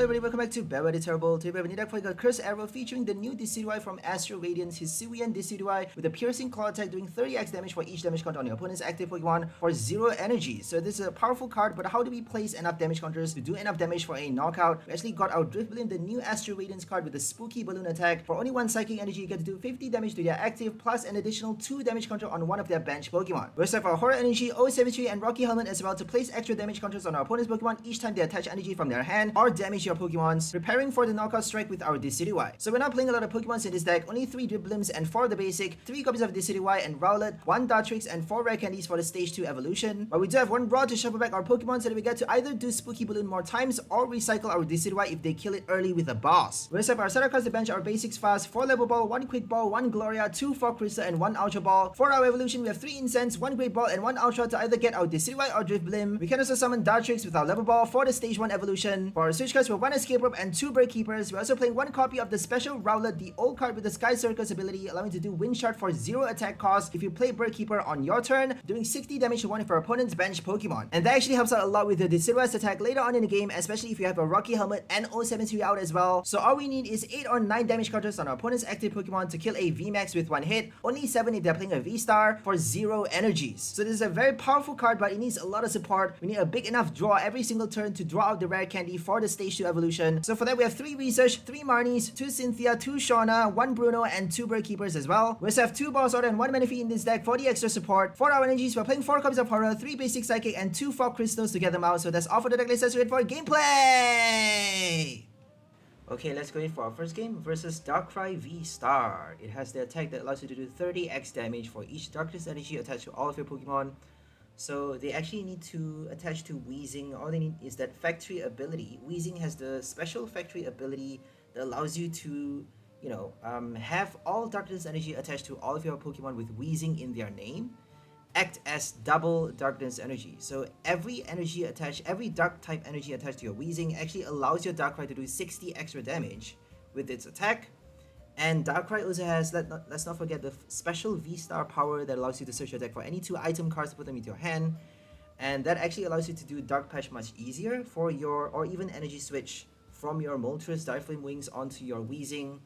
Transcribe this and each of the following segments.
everybody, welcome back to 𝘿𝙚𝙠. Today we have a new deck for the Cursed Arrow featuring the new Decidueye from Astral Radiance, Hisuian Decidueye, with a piercing claw attack doing 30x damage for each damage counter on your opponent's active Pokemon for 0 energy. So this is a powerful card, but how do we place enough damage counters to do enough damage for a knockout? We actually got our Drifblim, the new Astral Radiance card with the spooky balloon attack. For only 1 psychic energy, you get to do 50 damage to their active, plus an additional 2 damage counter on one of their bench Pokemon. We also have our Horror Energy, 𝘿𝐿𝐴𝐷𝐿𝐿𝐿, and Rocky Helmet as well to place extra damage counters on our opponent's Pokemon each time they attach energy from their hand or damage your Pokemons, preparing for the knockout strike with our Decidueye. So we're not playing a lot of Pokemons in this deck, only 3 Driblims and 4 the basic, 3 copies of Decidueye and 𝘿𝐿𝐴𝐷𝐿, 1 Dartrix and 4 rare candies for the stage 2 evolution. But we do have 1 Rod to shuffle back our Pokemon so that we get to either do Spooky Balloon more times or recycle our Decidueye if they kill it early with a boss. We also have our set across the bench, our basics fast, 4 Level Ball, 1 Quick Ball, 1 Gloria, 2 Fog Crystal, and 1 Ultra Ball. For our evolution, we have 3 Incense, 1 Great Ball, and 1 Ultra to either get our Decidueye or Drifblim. We can also summon Dartrix with our Level Ball for the stage 1 evolution. For our switch cards, we have 1 Escape Rope and 2 Bird Keepers. We're also playing 1 copy of the special 𝘿𝐿𝐴𝐷𝐿, the old card with the Sky Circus ability, allowing to do Wind Shard for 0 attack cost if you play Bird Keeper on your turn, doing 60 damage to one of our opponent's bench Pokemon. And that actually helps out a lot with the Decidueye's attack later on in the game, especially if you have a Rocky Helmet and 𝘿𝐿73 out as well. So all we need is 8 or 9 damage counters on our opponent's active Pokemon to kill a VMAX with 1 hit, only 7 if they're playing a VSTAR for 0 energies. So this is a very powerful card, but it needs a lot of support. We need a big enough draw every single turn to draw out the rare candy for the stage 2 evolution. So for that we have 3 Research, 3 Marnies, 2 Cynthia, 2 Shauna, 1 Bruno, and 2 Bird Keepers as well. We also have 2 Boss Order and 1 Manaphy in this deck for the extra support. For our energies, we're playing 4 copies of Horror, 3 basic Psychic, and 2 Fog Crystals to get them out. So that's all for the deck list. Let's wait for gameplay! Okay, let's go in for our first game versus Darkrai VSTAR. It has the attack that allows you to do 30x damage for each Darkness energy attached to all of your Pokemon. So they actually need to attach to Weezing. All they need is that factory ability. Weezing has the special factory ability that allows you to, have all Darkness energy attached to all of your Pokemon with Weezing in their name act as double Darkness energy. So every energy attached, every Dark type energy attached to your Weezing actually allows your Darkrai to do 60 extra damage with its attack. And Darkrai also has, let's not forget, the special VSTAR power that allows you to search your deck for any 2 item cards to put them into your hand. And that actually allows you to do Dark Patch much easier for your, or even energy switch from your Moltres Drifblim Wings onto your Weezing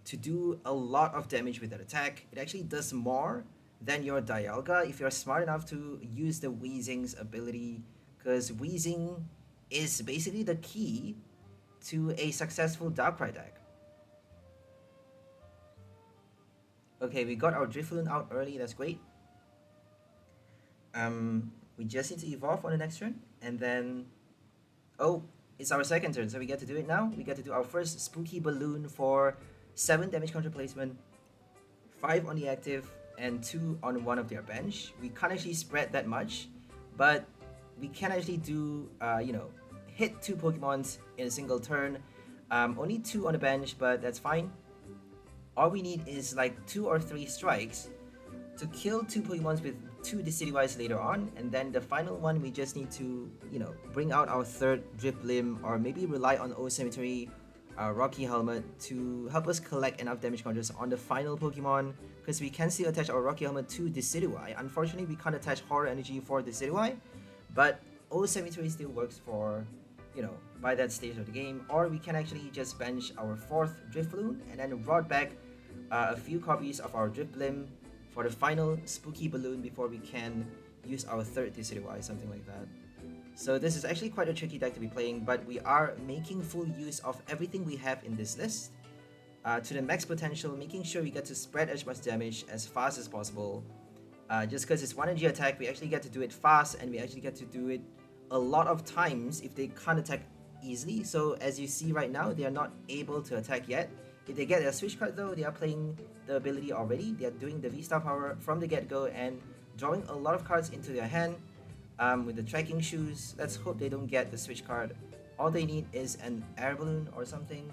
to do a lot of damage with that attack. It actually does more than your 𝘿𝐿𝐴𝐷𝐿 if you're smart enough to use the Weezing's ability, because Weezing is basically the key to a successful Darkrai deck. Okay, we got our Drifblim out early, that's great. We just need to evolve on the next turn, and then... Oh, it's our second turn, so we get to do it now. We get to do our first Spooky Balloon for 7 damage counter placement, 5 on the active, and 2 on one of their bench. We can't actually spread that much, but we can actually do, hit 2 Pokemons in a single turn. Only 2 on the bench, but that's fine. All we need is like 2 or 3 strikes to kill 2 Pokemons with 2 Decidueyes later on, and then the final one we just need to, bring out our 3rd Drifblim, or maybe rely on 𝘿𝐿73, Rocky Helmet to help us collect enough damage counters on the final Pokemon, because we can still attach our Rocky Helmet to Decidueye. Unfortunately, we can't attach Horror Energy for Decidueye, but 𝘿𝐿73 still works for, by that stage of the game. Or we can actually just bench our 4th Drifblim and then rod back a few copies of our Drifblim for the final Spooky Balloon before we can use our 3rd Decidueye, something like that. So this is actually quite a tricky deck to be playing, but we are making full use of everything we have in this list to the max potential, making sure we get to spread as much damage as fast as possible. Just because it's 1 energy attack, we actually get to do it fast, and we actually get to do it a lot of times if they can't attack easily. So as you see right now, they are not able to attack yet. If they get their switch card though, they are playing the ability already. They are doing the VSTAR power from the get-go and drawing a lot of cards into their hand. With the tracking shoes, let's hope they don't get the switch card. All they need is an air balloon or something,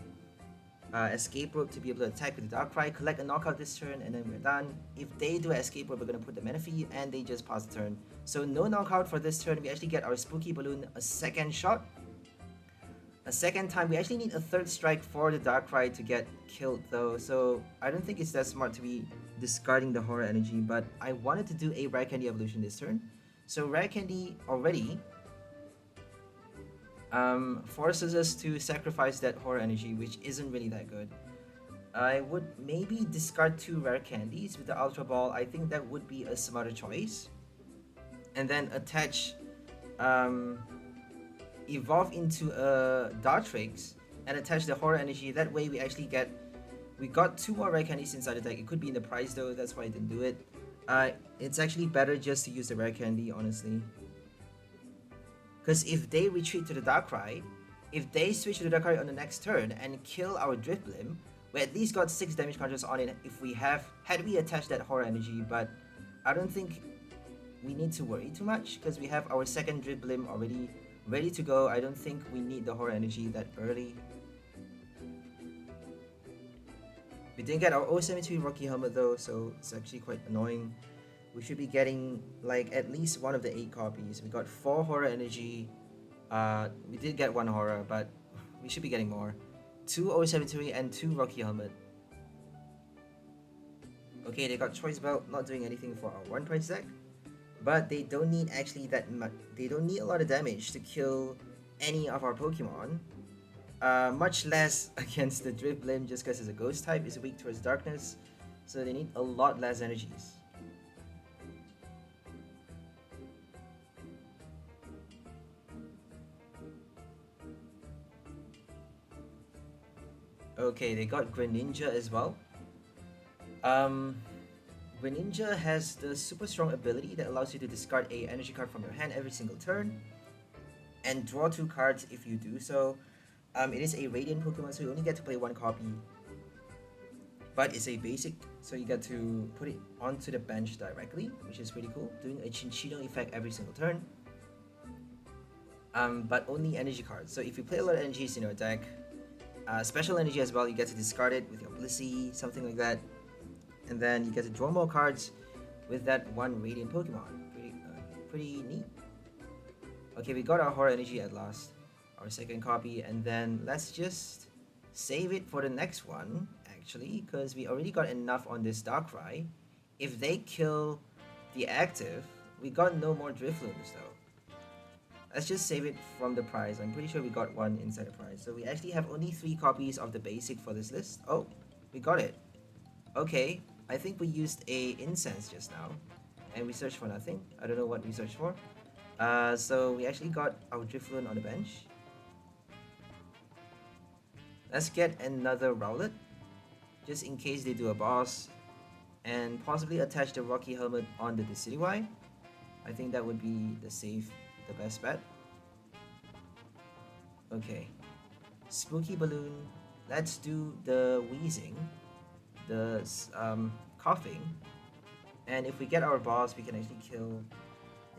escape rope to be able to attack with the Darkrai, collect a knockout this turn, and then we're done. If they do escape rope, we're going to put the Manaphy, and they just pass the turn. So no knockout for this turn. We actually get our Spooky Balloon a second shot. A second time. We actually need a 3rd strike for the Darkrai to get killed though, so I don't think it's that smart to be discarding the Horror Energy, but I wanted to do a Rare Candy evolution this turn. So Rare Candy already forces us to sacrifice that horror energy, which isn't really that good. I would maybe discard 2 rare candies with the Ultra Ball. I think that would be a smarter choice. And then attach, evolve into a Dartrix and attach the horror energy. That way we actually we got 2 more rare candies inside the deck. It could be in the prize though, that's why I didn't do it. It's actually better just to use the rare candy, honestly. Because if they retreat to the Darkrai, if they switch to the Darkrai on the next turn and kill our Drifblim, we at least got 6 damage counters on it if we had we attached that horror energy, but I don't think we need to worry too much because we have our second Drifblim already ready to go. I don't think we need the horror energy that early. We didn't get our 𝘿𝐿𝐷 𝓐𝐻𝓻𝓼𝓮𝓭 though, so it's actually quite annoying. We should be getting like at least one of the 8 copies. We got 4 horror energy. We did get 1 horror, but we should be getting more. 2 𝘿𝐿𝐷 and 2 𝓐𝐻𝓻𝓼𝓮𝓭. Okay, they got Choice Belt, not doing anything for our 1 price deck, but they don't need actually that much. They don't need a lot of damage to kill any of our Pokemon. Much less against the Drifblim, just because it's a ghost type, is weak towards darkness, so they need a lot less energies. Okay, they got Greninja as well. Greninja has the super strong ability that allows you to discard a energy card from your hand every single turn and draw 2 cards if you do so. It is a Radiant Pokemon, so you only get to play 1 copy, but it's a basic, so you get to put it onto the bench directly, which is pretty cool, doing a Cinccino effect every single turn. But only energy cards, so if you play a lot of energies in your deck, special energy as well, you get to discard it with your Blissey, something like that, and then you get to draw more cards with that 1 Radiant Pokemon. Pretty neat. Okay, we got our horror energy at last, our second copy, and then let's just save it for the next one actually, because we already got enough on this Darkrai. If they kill the active, we got no more Drifblooms though. Let's just save it from the prize. I'm pretty sure we got 1 inside the prize, so we actually have only 3 copies of the basic for this list. Oh, we got it. Okay, I think we used a incense just now and we searched for nothing. I don't know what we searched for. So we actually got our Drifloon on the bench. Let's get another Rowlet, just in case they do a boss, and possibly attach the Rocky Helmet on the Decidueye. I think that would be the best bet. Okay, Spooky Balloon. Let's do the Weezing, the coughing, and if we get our boss, we can actually kill,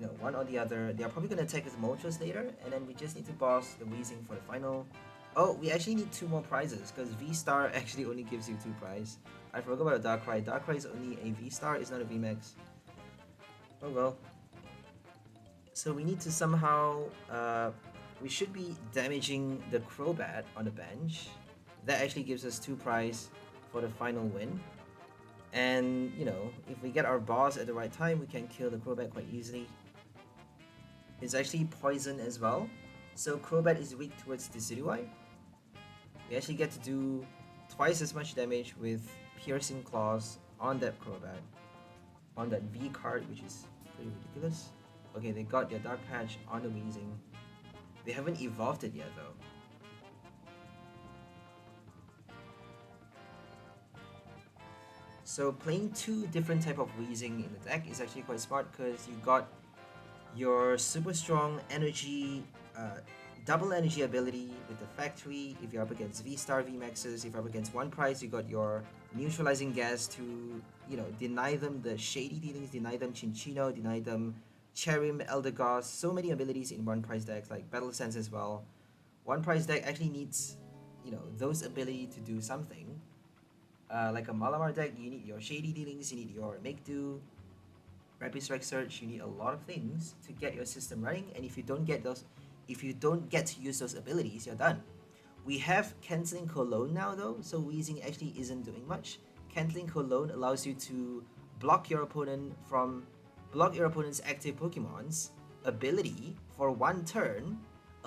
you know, one or the other. They are probably gonna attack with Moltres later, and then we just need to boss the Weezing for the final. Oh, we actually need 2 more prizes because VSTAR actually only gives you 2 prizes. I forgot about Darkrai. Darkrai is only a VSTAR, it's not a VMAX. Oh well. So we need to somehow, we should be damaging the Crobat on the bench. That actually gives us 2 prizes for the final win. And, you know, if we get our boss at the right time, we can kill the Crobat quite easily. It's actually poison as well. So Crobat is weak towards Decidueye. We actually get to do twice as much damage with Piercing Claws on that Crobat, on that V card, which is pretty ridiculous. Okay, they got their Dark Patch on the Weezing. They haven't evolved it yet though. So playing 2 different type of Weezing in the deck is actually quite smart because you got your super strong energy, double energy ability with the factory. If you're up against VSTAR VMAXs, if you're up against 1 prize, you got your neutralizing gas to, you know, deny them the shady dealings, deny them Cinccino, deny them Cherim, Eldegoss. So many abilities in 1 prize decks, like Battle Sense as well. 1 prize deck actually needs, you know, those ability to do something. Like a Malamar deck, you need your shady dealings, you need your Make Do, Rapid Strike Search, you need a lot of things to get your system running, and if you don't get to use those abilities, you're done. We have 𝓐𝓻𝓻𝓼𝓮𝓭 now though, so Weezing actually isn't doing much. 𝓐𝓻𝓻𝓼𝓮 allows you to block your opponent's active Pokemon's ability for 1 turn,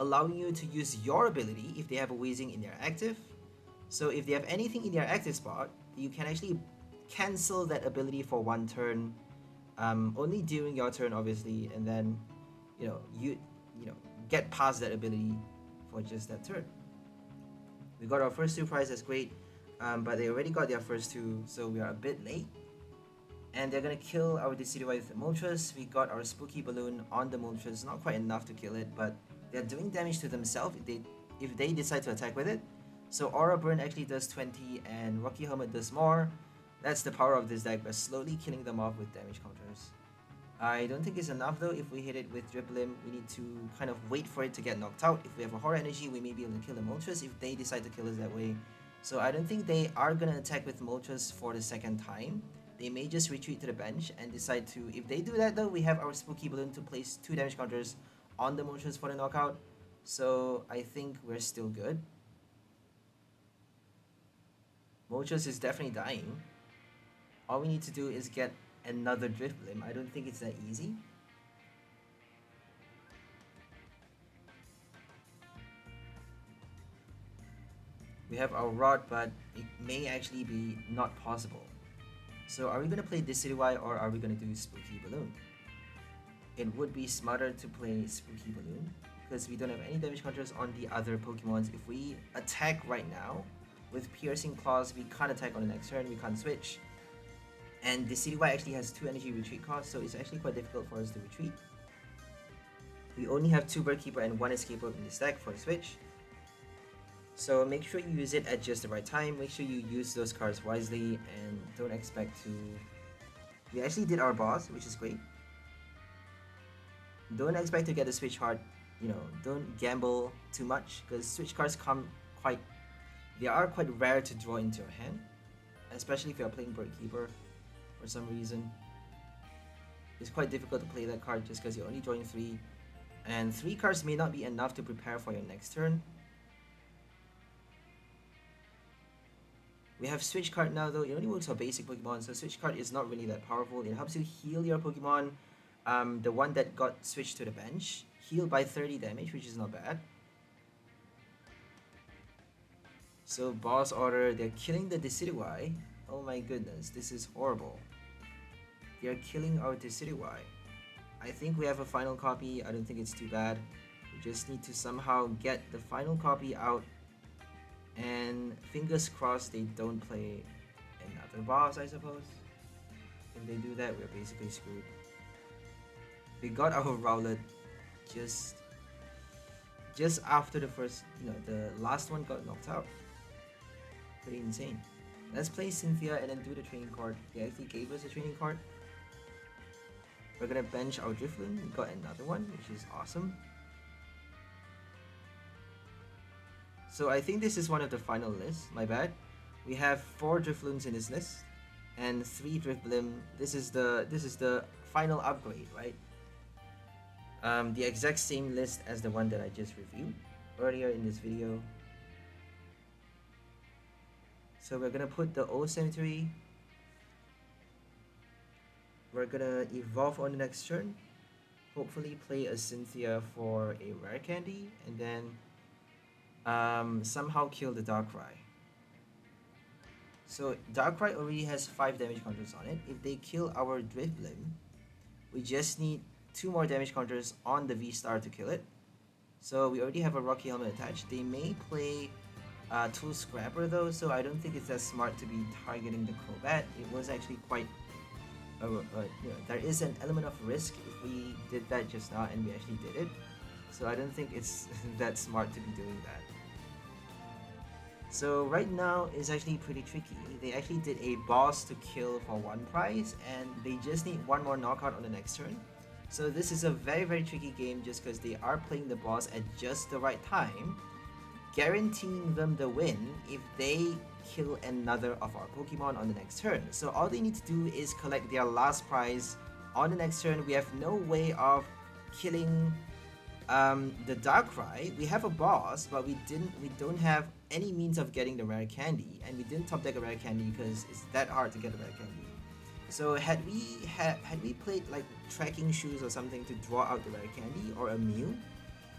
allowing you to use your ability if they have a Weezing in their active. So if they have anything in their active spot, you can actually cancel that ability for one turn, only during your turn obviously, and then you get past that ability for just that turn. We got our first 2 prizes, that's great, but they already got their first 2, so we are a bit late. And they're gonna kill our Decidueye with the Moltres. We got our Spooky Balloon on the Moltres, not quite enough to kill it, but they're doing damage to themselves if they decide to attack with it. So Aura Burn actually does 20 and Rocky Helmet does more. That's the power of this deck. We're slowly killing them off with damage counters. I don't think it's enough though. If we hit it with Drifblim, we need to kind of wait for it to get knocked out. If we have a Horror Energy, we may be able to kill the Moltres if they decide to kill us that way. So I don't think they are gonna attack with Moltres for the second time. They may just retreat to the bench and decide to... If they do that though, we have our Spooky Balloon to place 2 damage counters on the Moltres for the knockout. So I think we're still good. Moltres is definitely dying. All we need to do is get another Drifblim. I don't think it's that easy. We have our Rod, but it may actually be not possible. So are we going to play Decidueye or are we going to do Spooky Balloon? It would be smarter to play Spooky Balloon because we don't have any damage counters on the other Pokemons. If we attack right now with Piercing Claws, we can't attack on the next turn, we can't switch. And Decidueye actually has 2 energy retreat costs, so it's actually quite difficult for us to retreat. We only have 2 Bird Keeper and 1 Escape Rope in this deck for a switch. So make sure you use it at just the right time, make sure you use those cards wisely, and don't expect to... We actually did our boss, which is great. Don't expect to get the switch card, don't gamble too much, because switch cards they are quite rare to draw into your hand, especially if you are playing Bird Keeper for some reason. It's quite difficult to play that card just because you're only drawing 3, and 3 cards may not be enough to prepare for your next turn. We have Switch card now though. It only works for basic Pokemon, so Switch card is not really that powerful. It helps you heal your Pokemon. The one that got switched to the bench, healed by 30 damage, which is not bad. So boss order, they're killing the Decidueye. Oh my goodness, this is horrible. They're killing our Decidueye. I think we have a final copy. I don't think it's too bad. We just need to somehow get the final copy out. And fingers crossed they don't play another boss, I suppose. If they do that, we're basically screwed. We got our Rowlet just after the first, the last one got knocked out. Pretty insane. Let's play Cynthia and then do the training card. They actually gave us a training card. We're gonna bench our Drifblim. We got another one, which is awesome. So I think this is one of the final lists, my bad. We have 4 Drifblims in this list and 3 Drifblim. This is the final upgrade, right? The exact same list as the one that I just reviewed earlier in this video. So we're gonna put the Old Cemetery. We're gonna evolve on the next turn. Hopefully play a Cynthia for a rare candy and then somehow kill the Darkrai. So Darkrai already has 5 damage counters on it. If they kill our Drifblim, we just need 2 more damage counters on the VSTAR to kill it. So we already have a Rocky Helmet attached. They may play Tool Scrapper though, so I don't think it's as smart to be targeting the Crobat. It was actually quite... there is an element of risk if we did that just now, and we actually did it. So I don't think it's that smart to be doing that. So right now is actually pretty tricky. They actually did a boss to kill for 1 prize, and they just need 1 more knockout on the next turn. So this is a very, very tricky game just because they are playing the boss at just the right time, guaranteeing them the win if they kill another of our Pokemon on the next turn. So all they need to do is collect their last prize on the next turn. We have no way of killing the Darkrai. We have a boss, but we don't have any means of getting the rare candy, and we didn't top deck a rare candy because it's that hard to get a rare candy. So had we played like Tracking Shoes or something to draw out the rare candy, or a Mew,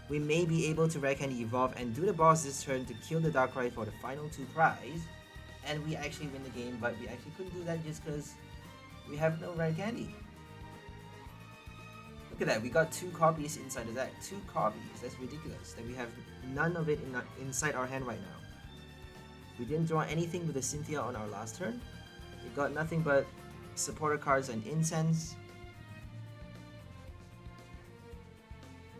we may be able to Rare Candy Evolve and do the boss this turn to kill the Darkrai for the final 2 prize, and we actually win the game, but we actually couldn't do that just because we have no Rare Candy. Look at that, we got 2 copies inside the deck. 2 copies, that's ridiculous. That we have none of it inside our hand right now. We didn't draw anything with the Cynthia on our last turn. We got nothing but supporter cards and incense.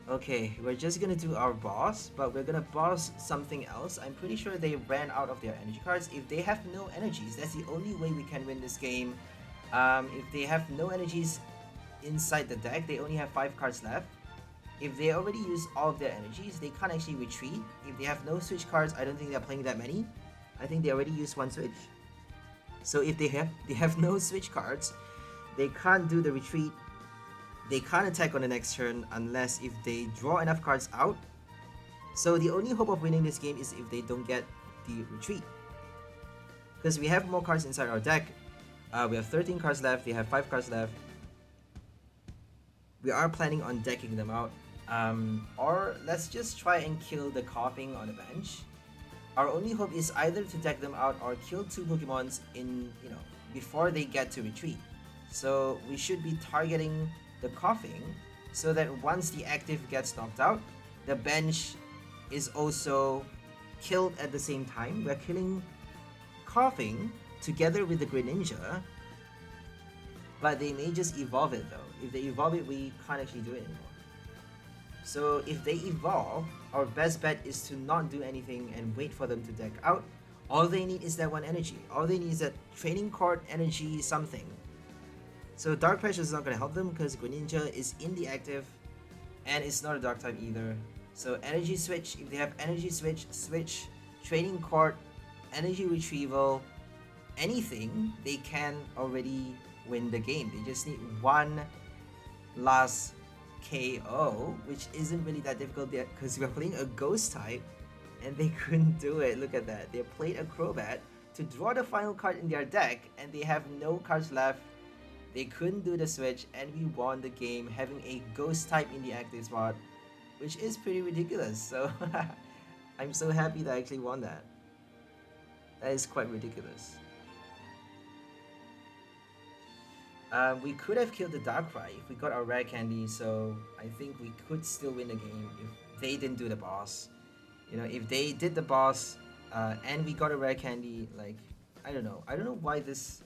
Okay, we're just gonna do our boss, but we're gonna boss something else. I'm pretty sure they ran out of their energy cards. If they have no energies, that's the only way we can win this game. If they have no energies inside the deck, they only have 5 cards left. If they already use all of their energies, they can't actually retreat. If they have no switch cards, I don't think they're playing that many. I think they already used 1 switch. So if they have no switch cards, they can't do the retreat. They can't attack on the next turn unless if they draw enough cards out. So the only hope of winning this game is if they don't get the retreat. Because we have more cards inside our deck. We have 13 cards left, they have 5 cards left. We are planning on decking them out. Or let's just try and kill the coughing on the bench. Our only hope is either to deck them out or kill 2 Pokemons in, before they get to retreat. So we should be targeting the coughing so that once the active gets knocked out, the bench is also killed at the same time. We're killing coughing together with the Greninja, but they may just evolve it though. If they evolve it, we can't actually do it anymore. So if they evolve, our best bet is to not do anything and wait for them to deck out. All they need is that 1 energy. All they need is that training card energy something. So Dark Pressure is not going to help them because Greninja is in the active and it's not a dark type either. So energy switch, if they have energy switch, training card, energy retrieval, anything, they can already win the game. They just need 1 last KO, which isn't really that difficult yet because we're playing a ghost type and they couldn't do it. Look at that. They played a Crobat to draw the final card in their deck and they have no cards left. They couldn't do the switch and we won the game having a ghost type in the active spot, which is pretty ridiculous. So I'm so happy that I actually won that. That is quite ridiculous. We could have killed the Darkrai if we got our Rare Candy, so I think we could still win the game if they didn't do the boss. If they did the boss and we got a Rare Candy, like, I don't know why this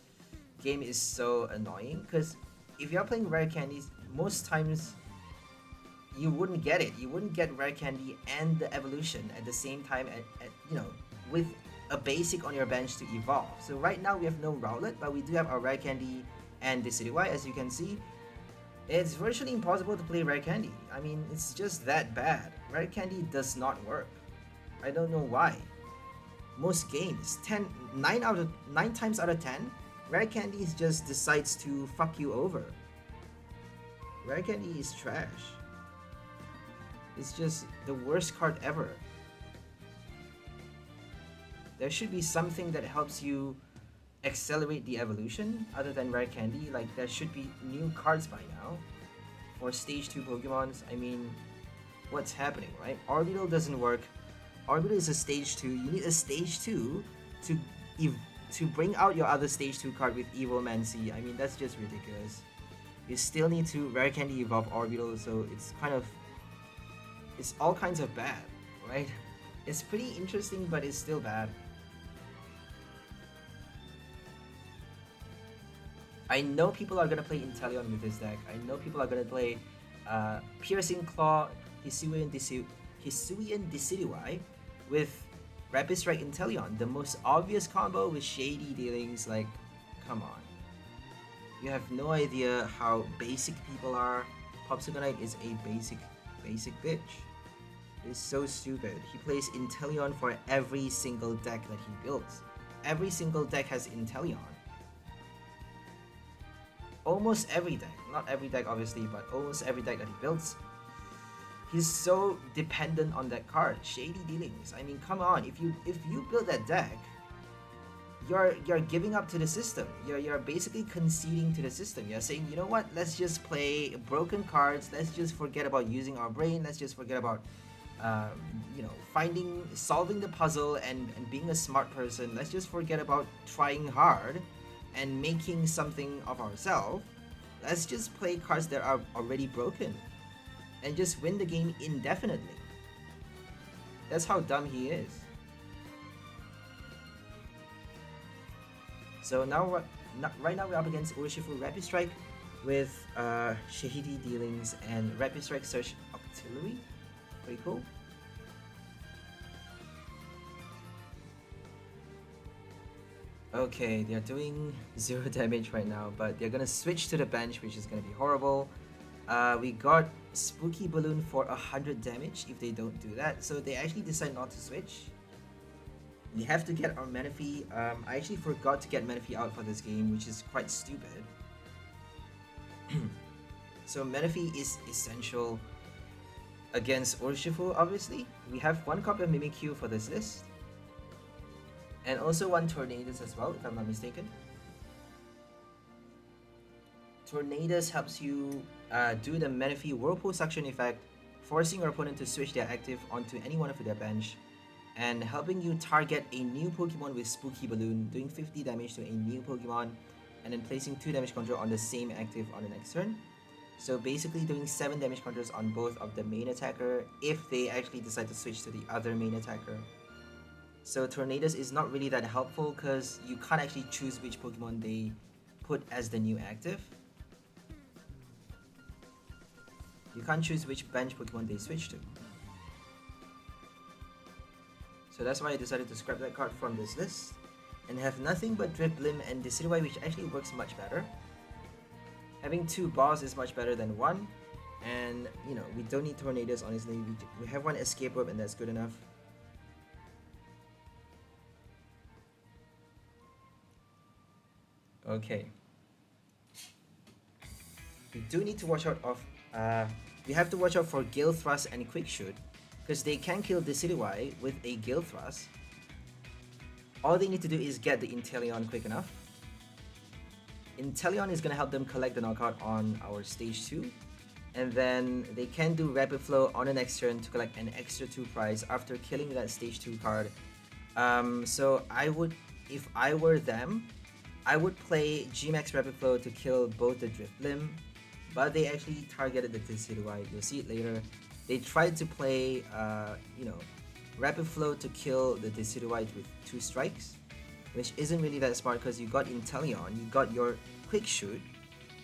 game is so annoying, because if you're playing Rare Candies, most times you wouldn't get it. You wouldn't get Rare Candy and the evolution at the same time with a basic on your bench to evolve. So right now we have no Rowlet, but we do have our Rare Candy and Decidueye. As you can see, it's virtually impossible to play Rare Candy. I mean, it's just that bad. Rare Candy does not work. I don't know why. Most games, 9 times out of 10, Rare Candy just decides to fuck you over. Rare Candy is trash. It's just the worst card ever. There should be something that helps you accelerate the evolution other than Rare Candy. Like, there should be new cards by now for stage 2 Pokemons. I mean, what's happening, right? Orbital doesn't work. Orbital is a stage 2. You need a stage 2 to bring out your other stage 2 card with Evilmancy. I mean, that's just ridiculous. You still need to Rare Candy evolve Orbital, so it's all kinds of bad, right? It's pretty interesting, but it's still bad. I know people are gonna play Inteleon with this deck. I know people are gonna play Piercing Claw, Hisuian Decidueye with Rapid Strike Inteleon, the most obvious combo with shady dealings. Like, come on. You have no idea how basic people are. Popsicle is a basic bitch. It's so stupid. He plays Inteleon for every single deck that he builds. Every single deck has Inteleon. Almost every deck. Not every deck obviously, but almost every deck that he builds. He's so dependent on that card. Shady dealings. I mean, come on. If you build that deck, you're giving up to the system. You're basically conceding to the system. You're saying, you know what? Let's just play broken cards. Let's just forget about using our brain. Let's just forget about you know, solving the puzzle and being a smart person. Let's just forget about trying hard and making something of ourselves. Let's just play cards that are already broken and just win the game indefinitely. That's how dumb he is. So now, right now we're up against Urshifu Rapid Strike with Shahidi Dealings and Rapid Strike Search Artillery. Pretty cool. Okay, they're doing 0 damage right now, but they're gonna switch to the bench, which is gonna be horrible. We got Spooky Balloon for 100 damage if they don't do that, so they actually decide not to switch. We have to get our Manaphy. I actually forgot to get Manaphy out for this game, which is quite stupid. So Manaphy is essential against Urshifu, obviously. We have 1 copy of Mimikyu for this list. And also 1 Tornadus as well, if I'm not mistaken. Tornadus helps you do the Manaphy Whirlpool Suction effect, forcing your opponent to switch their active onto any one of their bench, and helping you target a new Pokemon with Spooky Balloon, doing 50 damage to a new Pokemon, and then placing 2 damage counter on the same active on the next turn. So basically doing 7 damage counters on both of the main attacker if they actually decide to switch to the other main attacker. So Tornadus is not really that helpful because you can't actually choose which Pokemon they put as the new active. You can't choose which bench Pokemon they switch to. So that's why I decided to scrap that card from this list and have nothing but Drifblim and Decidueye, which actually works much better. Having 2 balls is much better than 1, and you know, we don't need Tornadus, honestly. We have 1 Escape Rope and that's good enough. Okay. We do need to watch out of we have to watch out for Gale Thrust and Quick Shoot, because they can kill Decidueye with a Gale Thrust. All they need to do is get the Inteleon quick enough. Inteleon is going to help them collect the knockout on our stage 2. And then they can do Rapid Flow on the next turn to collect an extra 2 prize after killing that stage 2 card. So I would, if I were them, I would play VMAX Rapid Flow to kill both the Drifblim, but they actually targeted the Decidueye. You'll see it later. They tried to play, you know, Rapid Flow to kill the Decidueye with 2 strikes, which isn't really that smart because you got Inteleon, you got your Quick Shoot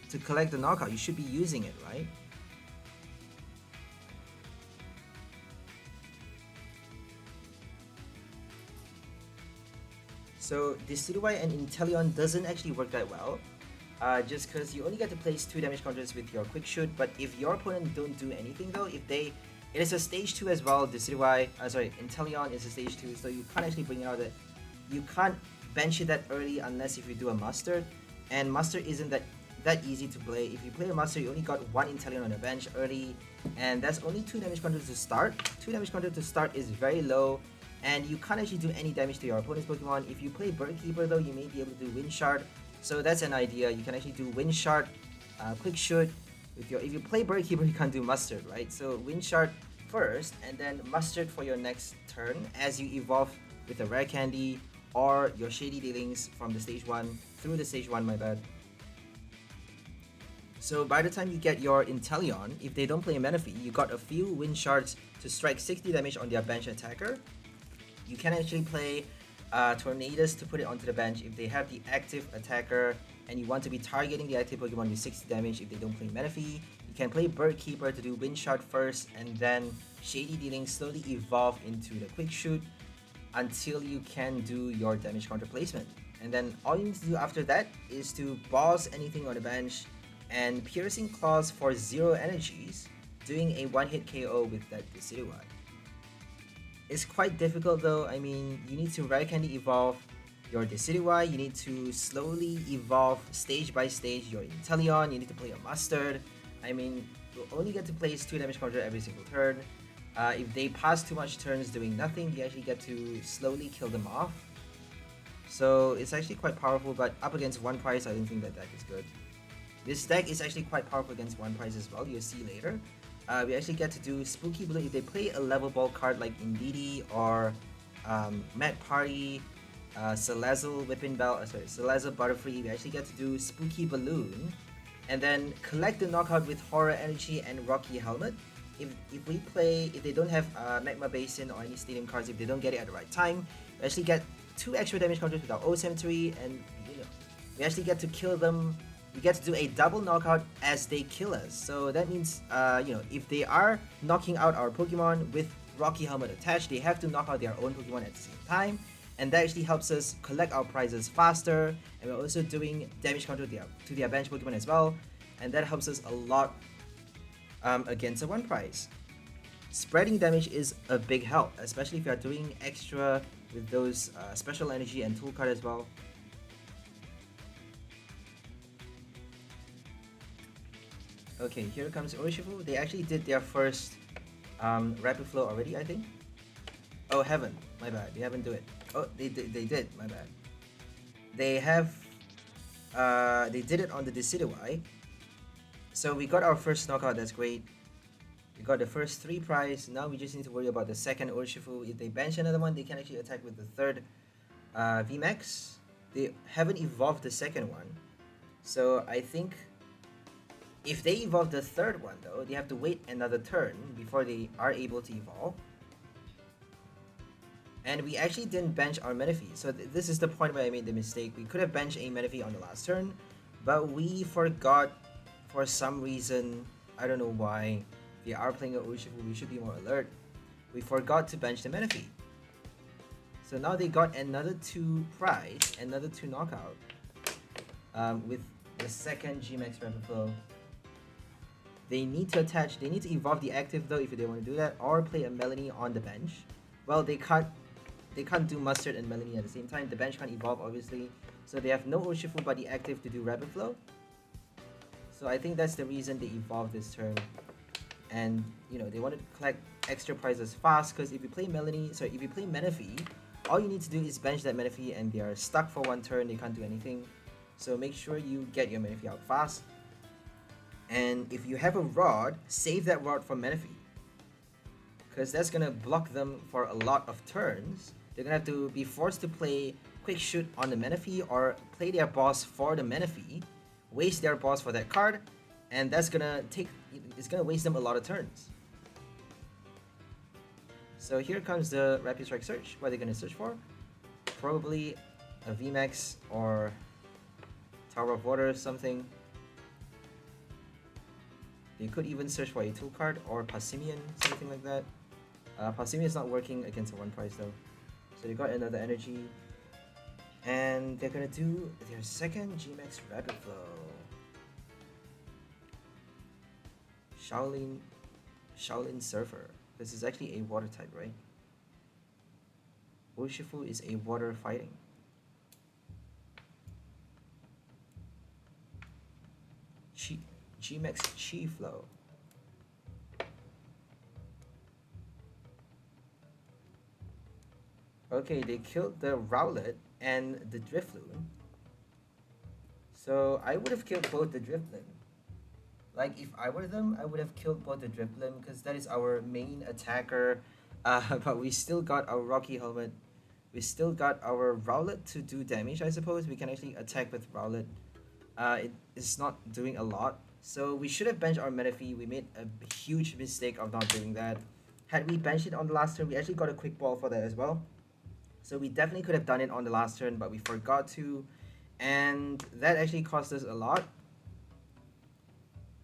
to collect the knockout. You should be using it, right? So Decidueye and Inteleon doesn't actually work that well, just because you only get to place 2 damage counters with your Quick Shoot. But if your opponent don't do anything though, it is a stage 2 as well. Inteleon is a stage 2, so you can't actually bring it out. You can't bench it that early unless if you do a Mustard, and Mustard isn't that easy to play. If you play a Mustard, you only got 1 Inteleon on the bench early, and that's only 2 damage counters to start. 2 damage counter to start is very low, and you can't actually do any damage to your opponent's Pokemon. If you play Bird Keeper though, you may be able to do Wind Shard. So that's an idea. You can actually do Wind Shard, Quick Shoot. If you play Bird Keeper, you can't do Mustard, right? So Wind Shard first, and then Mustard for your next turn as you evolve with a Rare Candy or your Shady Dealings from the stage 1 through the stage 1, my bad. So by the time you get your Inteleon, if they don't play a Manaphy, you got a few Wind Shards to strike 60 damage on their bench attacker. You can actually play Tornadus to put it onto the bench if they have the active attacker and you want to be targeting the active Pokemon with 60 damage if they don't play Manaphy. You can play Bird Keeper to do Wind Shard first, and then Shady Dealing slowly evolve into the Quick Shoot until you can do your damage counter placement. And then all you need to do after that is to boss anything on the bench and Piercing Claws for 0 energies, doing a 1-hit KO with that Decidueye. It's quite difficult though. I mean, you need to Rare Candy evolve your Decidueye, you need to slowly evolve stage by stage your Inteleon, you need to play a Mustard. I mean, you'll only get to place 2 damage counter every single turn. If they pass too much turns doing nothing, you actually get to slowly kill them off. So it's actually quite powerful, but up against 1 prize, I don't think that deck is good. This deck is actually quite powerful against 1 prize as well, you'll see later. we actually get to do Spooky Balloon if they play a level ball card like Indeedee or Mad Party, Salazzle Whipping Bell, Salazzle Butterfree. We actually get to do Spooky Balloon, and then collect the knockout with Horror Energy and Rocky Helmet. If they don't have Magma Basin or any Stadium cards, if they don't get it at the right time, we actually get 2 extra damage counters with our O Cemetery, and we actually get to kill them. We get to do a double knockout as they kill us. So that means, if they are knocking out our Pokemon with Rocky Helmet attached, they have to knock out their own Pokemon at the same time. And that actually helps us collect our prizes faster. And we're also doing damage counter to their bench Pokemon as well. And that helps us a lot against a one prize. Spreading damage is a big help, especially if you are doing extra with those special energy and tool card as well. Okay, here comes Urshifu. They actually did their first Rapid Flow already, I think. Oh, haven't. My bad. They haven't do it. Oh, they did. My bad. They have. They did it on the Decidueye. So we got our first knockout. That's great. We got the first 3 prize. Now we just need to worry about the second Urshifu. If they bench another one, they can actually attack with the third VMAX. They haven't evolved the second one. So I think if they evolve the third one though, they have to wait another turn before they are able to evolve. And we actually didn't bench our Menifee. So this is the point where I made the mistake. We could have benched a Menifee on the last turn, but we forgot for some reason. I don't know why. If we are playing a Urshifu, we should be more alert. We forgot to bench the Menifee. So now they got another 2 prize, another 2 knockout with the second GMAX Rapid Flow. They need to attach, they need to evolve the active though if they want to do that, or play a Melanie on the bench. Well, they can't do Mustard and Melanie at the same time. The bench can't evolve obviously, so they have no Urshifu but the active to do Rapid Flow. So I think that's the reason they evolved this turn. And they wanted to collect extra prizes fast, because if you play Menifee, all you need to do is bench that Menifee and they are stuck for 1 turn, they can't do anything. So make sure you get your Menifee out fast. And if you have a Rod, save that Rod for Menifee, because that's gonna block them for a lot of turns. They're gonna have to be forced to play Quick Shoot on the Menifee or play their boss for the Menifee, waste their boss for that card, and that's gonna waste them a lot of turns. So here comes the Rapid Strike search. What are they gonna search for? Probably a VMAX or Tower of Water or something. You could even search for a tool card or Passimian, something like that. Passimian is not working against a 1 prize though. So they got another energy. And they're gonna do their second GMAX Rapid Flow. Shaolin Surfer. This is actually a water type, right? Urshifu is a water fighting. GMAX Chi Flow. Okay, they killed the Rowlet and the Drifblim. So I would have killed both the Drifblim. Like if I were them, I would have killed both the Drifblim because that is our main attacker. But we still got our Rocky Helmet. We still got our Rowlet to do damage, I suppose. We can actually attack with Rowlet. It is not doing a lot. So we should have benched our Menifee. We made a huge mistake of not doing that. Had we benched it on the last turn, we actually got a quick ball for that as well. So we definitely could have done it on the last turn, but we forgot to. And that actually cost us a lot.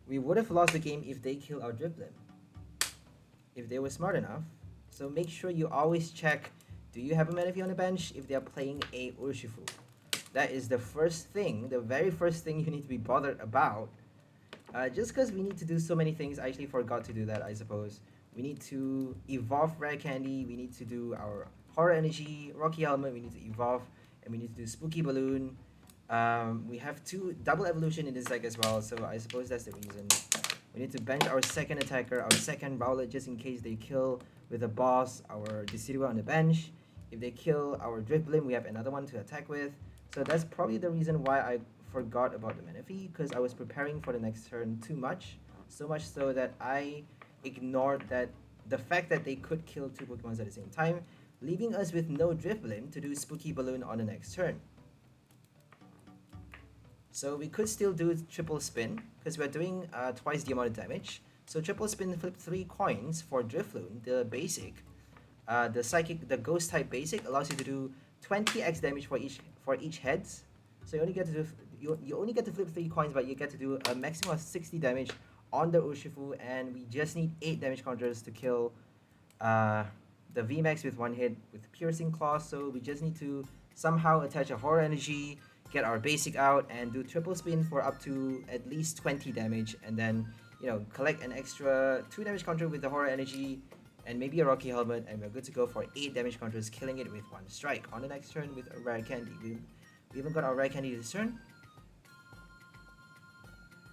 We would have lost the game if they kill our Drifblim, if they were smart enough. So make sure you always check, do you have a Menifee on the bench if they are playing a Urshifu? That is the first thing, the very first thing you need to be bothered about. Just because we need to do so many things, I actually forgot to do that, I suppose. We need to evolve Rare Candy, we need to do our Horror Energy, Rocky Helmet, we need to evolve, and we need to do Spooky Balloon. We have 2 double evolution in this deck as well, so I suppose that's the reason. We need to bench our second attacker, our second Rowlet, just in case they kill with a boss, our Decidueye on the bench. If they kill our Drifblim, we have another one to attack with. So that's probably the reason why I forgot about the Menifee, because I was preparing for the next turn too much. So much so that I ignored that the fact that they could kill 2 Pokemons at the same time, leaving us with no Drifblim to do Spooky Balloon on the next turn. So we could still do triple spin because we're doing twice the amount of damage. So triple spin, flip 3 coins for Drifloon, the basic. The ghost type basic allows you to do 20x damage for each heads. So you only get to do you only get to flip 3 coins, but you get to do a maximum of 60 damage on the Urshifu, and we just need 8 damage counters to kill the VMAX with 1 hit with Piercing Claws. So we just need to somehow attach a Horror Energy, get our basic out, and do triple spin for up to at least 20 damage, and then, you know, collect an extra 2 damage counter with the Horror Energy and maybe a Rocky Helmet, and we're good to go for 8 damage counters, killing it with 1 strike on the next turn with a Rare Candy. We even got our Rare Candy this turn.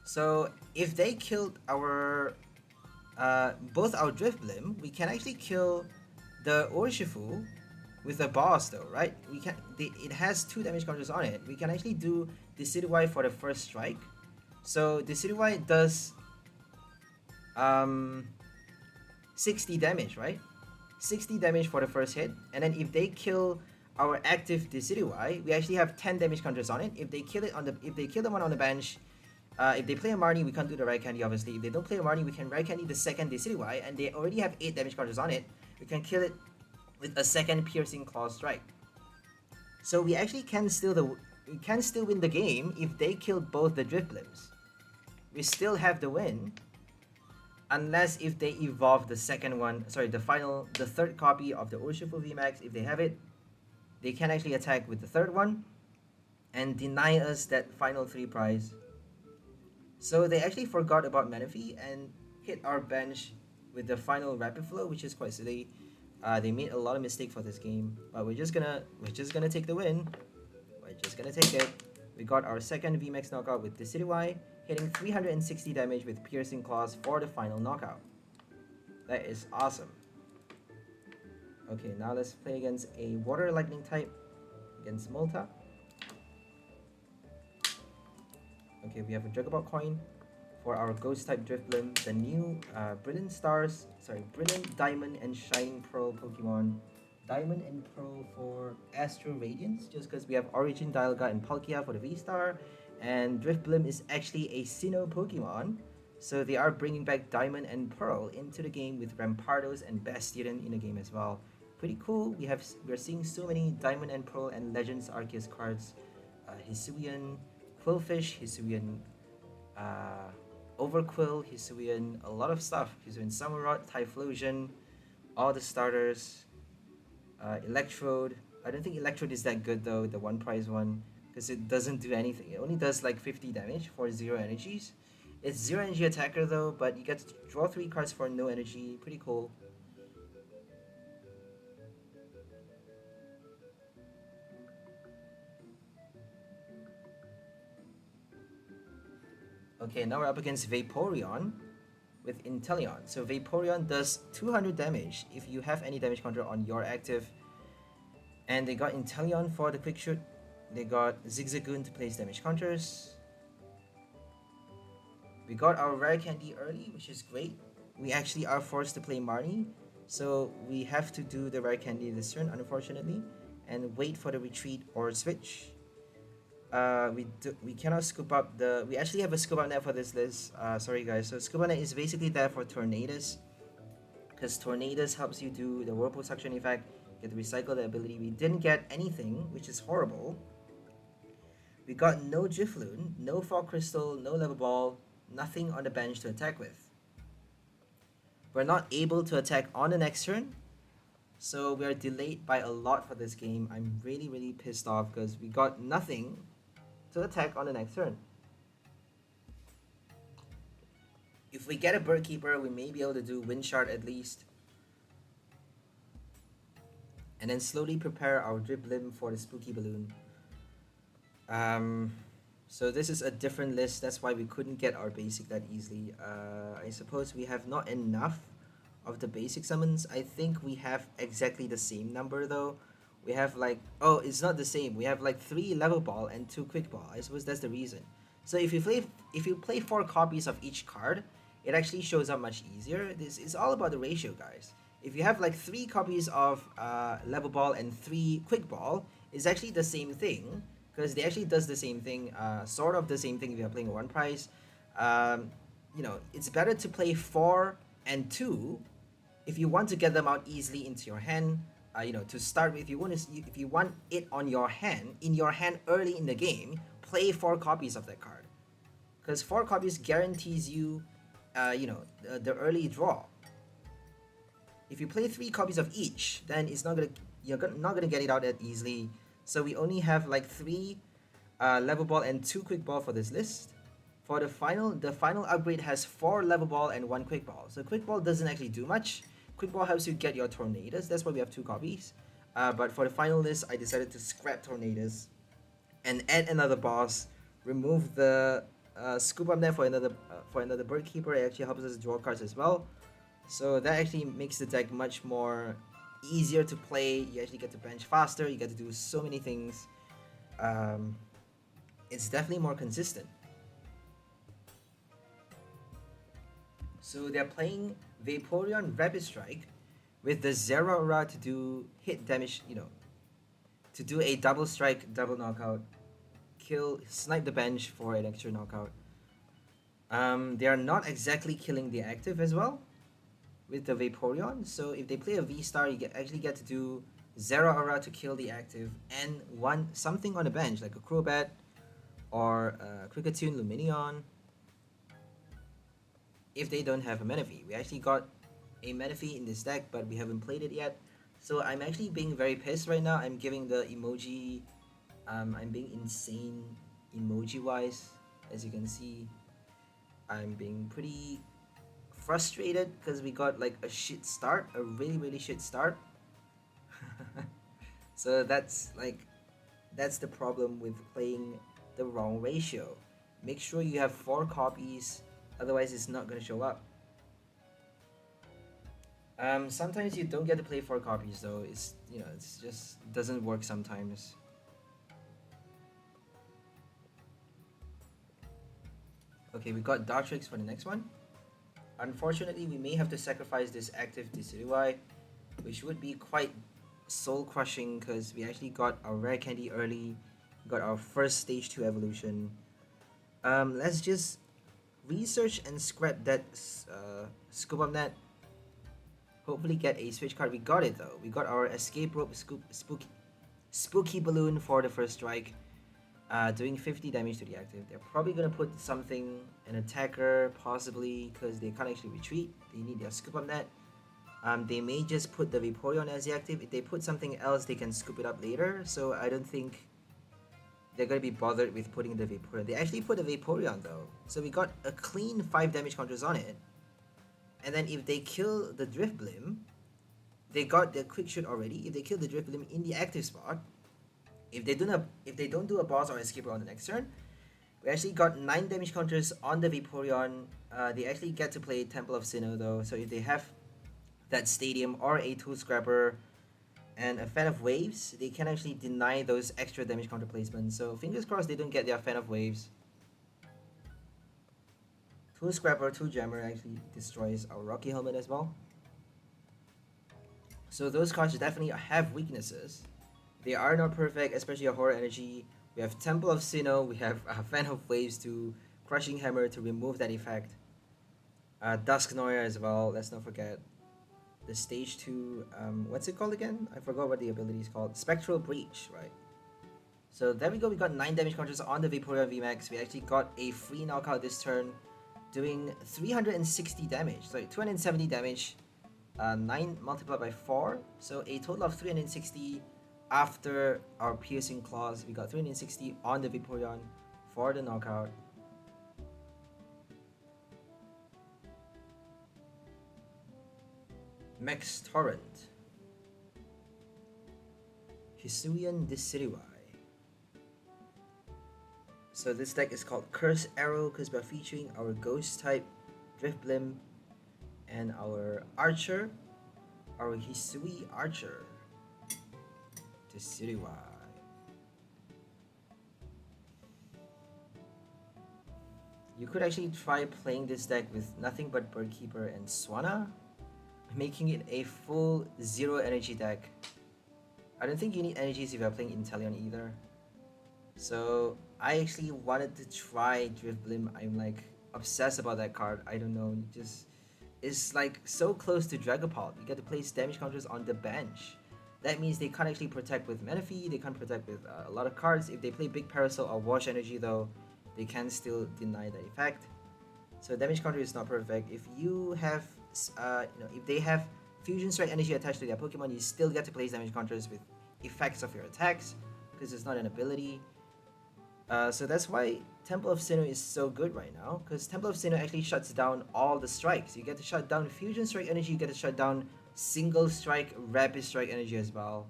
So if they killed our both our Drifblim, we can actually kill the Urshifu with a boss though, right? It has 2 damage counters on it. We can actually do Decidueye for the first strike. So Decidueye does 60 damage, right? 60 damage for the first hit, and then if they kill our active Decidueye, we actually have 10 damage counters on it. If they kill the one on the bench, if they play a Marnie, we can't do the Rare Candy obviously. If they don't play a Marnie, we can Rare Candy the second Decidueye, and they already have 8 damage counters on it. We can kill it with a second Piercing Claw strike. So we actually can still win the game if they kill both the Drifblims. We still have the win, unless if they evolve the second one, sorry, the third copy of the Urshifu VMAX. If they have it, they can actually attack with the third one and deny us that final 3 prize. So they actually forgot about Manaphy and hit our bench with the final Rapid Flow, which is quite silly. They made a lot of mistakes for this game, but we're just gonna take the win. We're just gonna take it. We got our second VMAX knockout with Decidueye, hitting 360 damage with Piercing Claws for the final knockout. That is awesome. Okay, now let's play against a Water Lightning type against Moltres. Okay, we have a Jugabot coin for our Ghost type Drifblim, the new Brilliant Diamond and Shining Pearl Pokemon. Diamond and Pearl for Astral Radiance, just because we have Origin, 𝘿𝙚𝙗, and Palkia for the VSTAR, and Drifblim is actually a Sinnoh Pokemon, so they are bringing back Diamond and Pearl into the game with Rampardos and Bastion in the game as well. Pretty cool. We're seeing so many Diamond and Pearl and Legends Arceus cards. Hisuian Qwilfish, Hisuian Overquill, Hisuian a lot of stuff. Hisuian Samurott, Typhlosion, all the starters. Electrode. I don't think Electrode is that good though, the 1 prize one, because it doesn't do anything. It only does like 50 damage for 0 energies. It's 0 energy attacker though, but you get to draw 3 cards for no energy. Pretty cool. Okay, now we're up against Vaporeon with Inteleon. So Vaporeon does 200 damage if you have any damage counter on your active. And they got Inteleon for the quick shoot. They got Zigzagoon to place damage counters. We got our Rare Candy early, which is great. We actually are forced to play Marnie, so we have to do the Rare Candy this turn, unfortunately, and wait for the retreat or switch. We cannot scoop up we actually have a scoop up net for this list. Sorry guys. So scoop up net is basically there for Tornadus, because Tornadus helps you do the Whirlpool Suction effect, get to recycle the ability. We didn't get anything, which is horrible. We got no Drifloon, no Fog Crystal, no Level Ball, nothing on the bench to attack with. We're not able to attack on the next turn, so we are delayed by a lot for this game. I'm really pissed off because we got nothing to attack on the next turn. If we get a Bird Keeper, we may be able to do Wind Shard at least, and then slowly prepare our Drifblim for the Spooky Balloon. So this is a different list, that's why we couldn't get our basic that easily. I suppose we have not enough of the basic summons. I think we have exactly the same number though. We have like, oh, it's not the same. We have like 3 Level Ball and 2 Quick Ball. I suppose that's the reason. So if you play 4 copies of each card, it actually shows up much easier. This is all about the ratio, guys. If you have like 3 copies of Level Ball and 3 Quick Ball, it's actually the same thing, because they actually does the same thing, sort of the same thing if you're playing one price. You know, it's better to play 4 and 2 if you want to get them out easily into your hand. You know, to start with, if you want it on your hand, in your hand early in the game, play 4 copies of that card, because 4 copies guarantees you, you know, the early draw. If you play 3 copies of each, then it's not gonna, not gonna get it out that easily. So we only have like 3 Level Ball and 2 Quick Ball for this list. For the final upgrade has 4 Level Ball and 1 Quick Ball. So Quick Ball doesn't actually do much. Quick Ball helps you get your Tornadus. That's why we have 2 copies. But for the final list, I decided to scrap Tornadus and add another boss. Remove the Scoop Up Net for another Bird Keeper. It actually helps us draw cards as well. So that actually makes the deck much more easier to play. You actually get to bench faster. You get to do so many things. It's definitely more consistent. So they're playing Vaporeon Rapid Strike with the Zeraora to do hit damage, you know, to do a double strike, double knockout, snipe the bench for an extra knockout. They are not exactly killing the active as well with the Vaporeon. So if they play a VSTAR, you actually get to do Zeraora to kill the active and something on the bench like a Crobat or Quickatune Lumineon. If they don't have a Manaphy, we actually got a Manaphy in this deck, but we haven't played it yet. So I'm actually being very pissed right now. I'm giving the emoji, I'm being insane emoji wise. As you can see, I'm being pretty frustrated because we got like a shit start, a really shit start. So that's the problem with playing the wrong ratio. Make sure you have 4 copies, otherwise it's not going to show up. Sometimes you don't get to play 4 copies though. It's, you know, it's just doesn't work sometimes. Okay, we got Dartrix for the next one. Unfortunately, we may have to sacrifice this active Decidueye, which would be quite soul crushing because we actually got our rare candy early. We got our first stage 2 evolution. Let's just research and scrap that Scoop Up Net. Hopefully get a switch card. We got it though. We got our Escape Rope Spooky Balloon for the first strike. Doing 50 damage to the active. They're probably going to put something, an attacker, possibly, because they can't actually retreat. They need their Scoop Up Net. They may just put the Vaporeon as the active. If they put something else, they can scoop it up later. So I don't think they're going to be bothered with putting the Vaporeon. They actually put a Vaporeon though. So we got a clean 5 damage counters on it. And then if they kill the Drifblim, they got their Quick Shoot already. If they kill the Drifblim in the active spot, if they don't do a boss or escape on the next turn, we actually got 9 damage counters on the Vaporeon. They actually get to play Temple of Sinnoh though, so if they have that Stadium or a Tool Scrapper and a Fan of Waves, they can actually deny those extra damage counter placements. So fingers crossed they don't get their Fan of Waves. Tool Scrapper, Tool Jammer actually destroys our Rocky Helmet as well. So those cards definitely have weaknesses. They are not perfect, especially a Horror Energy. We have Temple of Sinnoh, we have a Fan of Waves to Crushing Hammer to remove that effect. Dusknoir as well, let's not forget. The stage 2, what's it called again? I forgot what the ability is called. Spectral Breach, right? So there we go, we got 9 damage counters on the Vaporeon VMAX. We actually got a free knockout this turn, doing 360 damage, sorry, 270 damage. 9 multiplied by 4, so a total of 360 after our Piercing Claws. We got 360 on the Vaporeon for the knockout. Max Torrent, Hisuian Decidueye. So this deck is called Curse Arrow because we're featuring our Ghost type Drifblim and our Archer, our Hisui Archer Decidueye. You could actually try playing this deck with nothing but Birdkeeper and Swanna, making it a full 0 energy deck. I don't think you need energies if you're playing Inteleon either. So I actually wanted to try Drifblim. I'm like obsessed about that card. I don't know, just it's like so close to Dragapult. You get to place damage counters on the bench. That means they can't actually protect with Menifee, they can't protect with a lot of cards. If they play Big Parasol or Wash Energy though, they can still deny that effect. So damage counter is not perfect. If you have, if they have Fusion Strike Energy attached to their Pokemon, you still get to place damage counters with effects of your attacks, because it's not an ability. So that's why Temple of Sinnoh is so good right now, because Temple of Sinnoh actually shuts down all the strikes. You get to shut down Fusion Strike Energy, you get to shut down Single Strike, Rapid Strike Energy as well.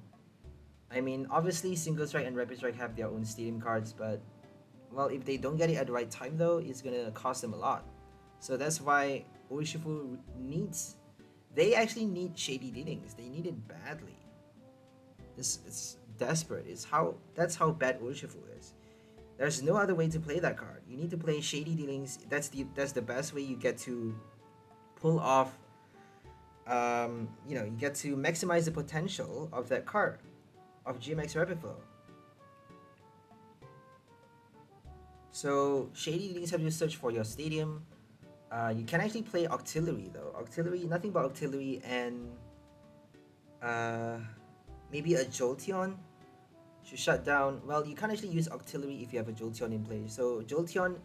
I mean, obviously Single Strike and Rapid Strike have their own stadium cards, but well, if they don't get it at the right time though, it's gonna cost them a lot. So that's why Urshifu needs, they actually need Shady Dealings. They need it badly. It's desperate. That's how bad Urshifu is. There's no other way to play that card. You need to play Shady Dealings. That's the best way you get to pull off. You get to maximize the potential of that card, of GMX Rapid Flow. So Shady Dealings have to search for your stadium. You can actually play Octillery though. Octillery, nothing but Octillery and maybe a Jolteon should shut down. Well, you can't actually use Octillery if you have a Jolteon in play. So Jolteon